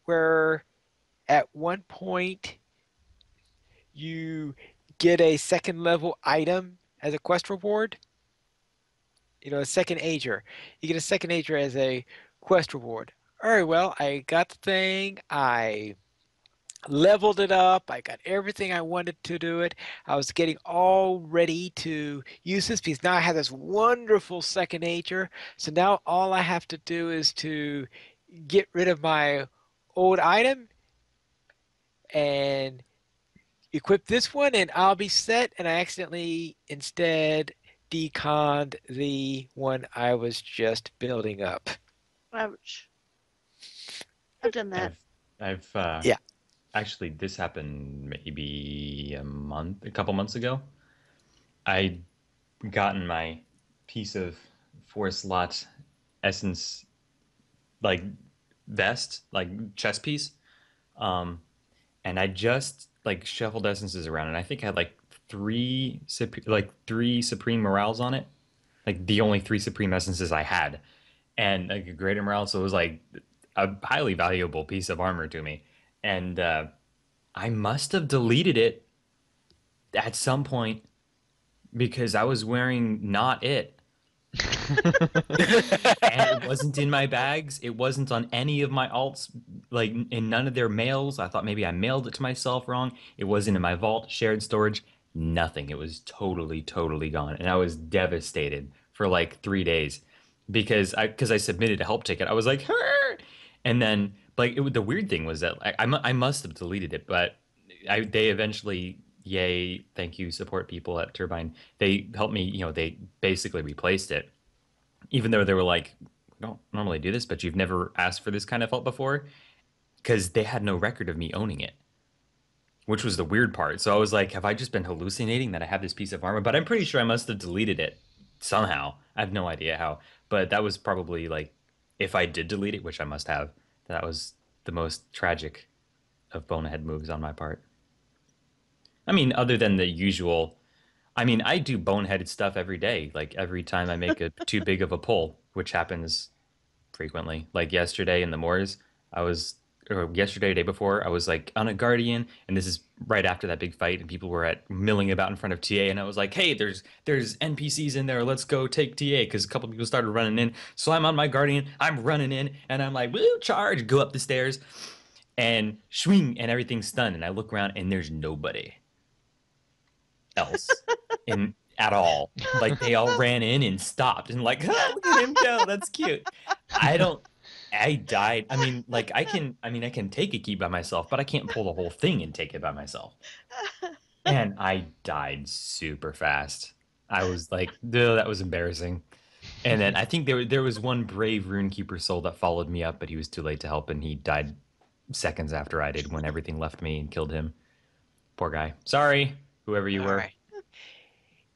where at one point you get a second level item as a quest reward. A second ager. You get a second ager as a quest reward. All right, well, I got the thing. I leveled it up. I got everything I wanted to do it. I was getting all ready to use this because now I have this wonderful second nature. So now all I have to do is to get rid of my old item and equip this one, and I'll be set. And I accidentally instead deconned the one I was just building up. Ouch. I've done that. I've Yeah. actually this happened maybe a couple months ago. I gotten my piece of forest lot essence like vest, like chest piece. Um, and I just like shuffled essences around, and I think I had like three supreme morales on it, like the only three supreme essences I had, and like a greater morale. So it was like a highly valuable piece of armor to me, and I must have deleted it at some point because I was wearing not it. And it wasn't in my bags. It wasn't on any of my alts, like in none of their mails. I thought maybe I mailed it to myself wrong. It wasn't in my vault, shared storage, nothing. It was totally, totally gone. And I was devastated for like 3 days because I submitted a help ticket. I was like, "Hur!" And then like the weird thing was that I must have deleted it, but they eventually, yay, thank you, support people at Turbine. They helped me. They basically replaced it, even though they were like, we don't normally do this, but you've never asked for this kind of help before, because they had no record of me owning it, which was the weird part. So I was like, have I just been hallucinating that I have this piece of armor? But I'm pretty sure I must have deleted it somehow. I have no idea how, but that was probably like, if I did delete it, which I must have, that was the most tragic of bonehead moves on my part. I mean, other than the usual, I mean, I do boneheaded stuff every day. Like every time I make a too big of a pull, which happens frequently. Like yesterday in the moors, or yesterday, day before, I was like on a guardian, and this is right after that big fight, and people were at milling about in front of TA, and I was like, hey, there's NPCs in there, let's go take TA, because a couple people started running in. So I'm on my guardian, I'm running in, and I'm like, woo, charge, go up the stairs, and swing, and everything's stunned, and I look around, and there's nobody else in at all. Like they all ran in and stopped and like, oh, look at him go. That's cute. I don't. I died. I mean, like I can. I mean, I can take a key by myself, but I can't pull the whole thing and take it by myself. And I died super fast. I was like, "Duh, that was embarrassing." And then I think there was one brave runekeeper soul that followed me up, but he was too late to help, and he died seconds after I did when everything left me and killed him. Poor guy. Sorry, whoever you All were. right.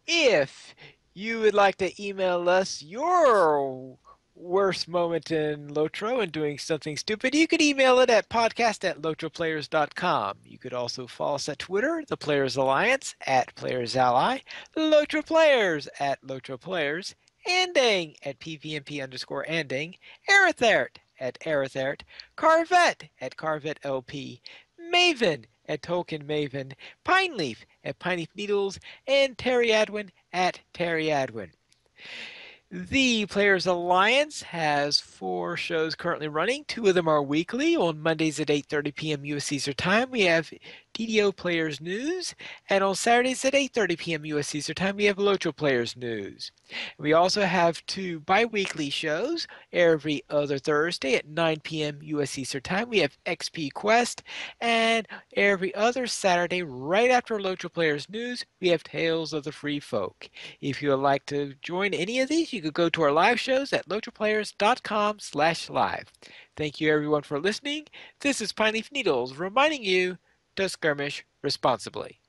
If you would like to email us your worst moment in Lotro and doing something stupid, you could email it at podcast@lotroplayers.com. You could also follow us at Twitter, The Players Alliance, at Players Ally, Lotro Players, at Lotro Players, Anding, at PVMP_Anding, Arithert, at Arithert, Carvet, at Carvet LP, Maven, at Tolkien Maven, Pineleaf, at Pineleaf Needles, and Terry Adwin at Terry Adwin. The Players Alliance has 4 shows currently running. 2 of them are weekly. On Mondays at 8:30 p.m. U.S. Caesar Time, we have DDO Players News. And on Saturdays at 8:30 p.m. U.S. Caesar Time, we have Lotro Players News. We also have 2 bi-weekly shows. Every other Thursday at 9 p.m. U.S. Caesar Time, we have XP Quest. And every other Saturday, right after Lotro Players News, we have Tales of the Free Folk. If you would like to join any of these, you could go to our live shows at lotroplayers.com/live. Thank you everyone for listening. This is Pineleaf Needles reminding you to skirmish responsibly.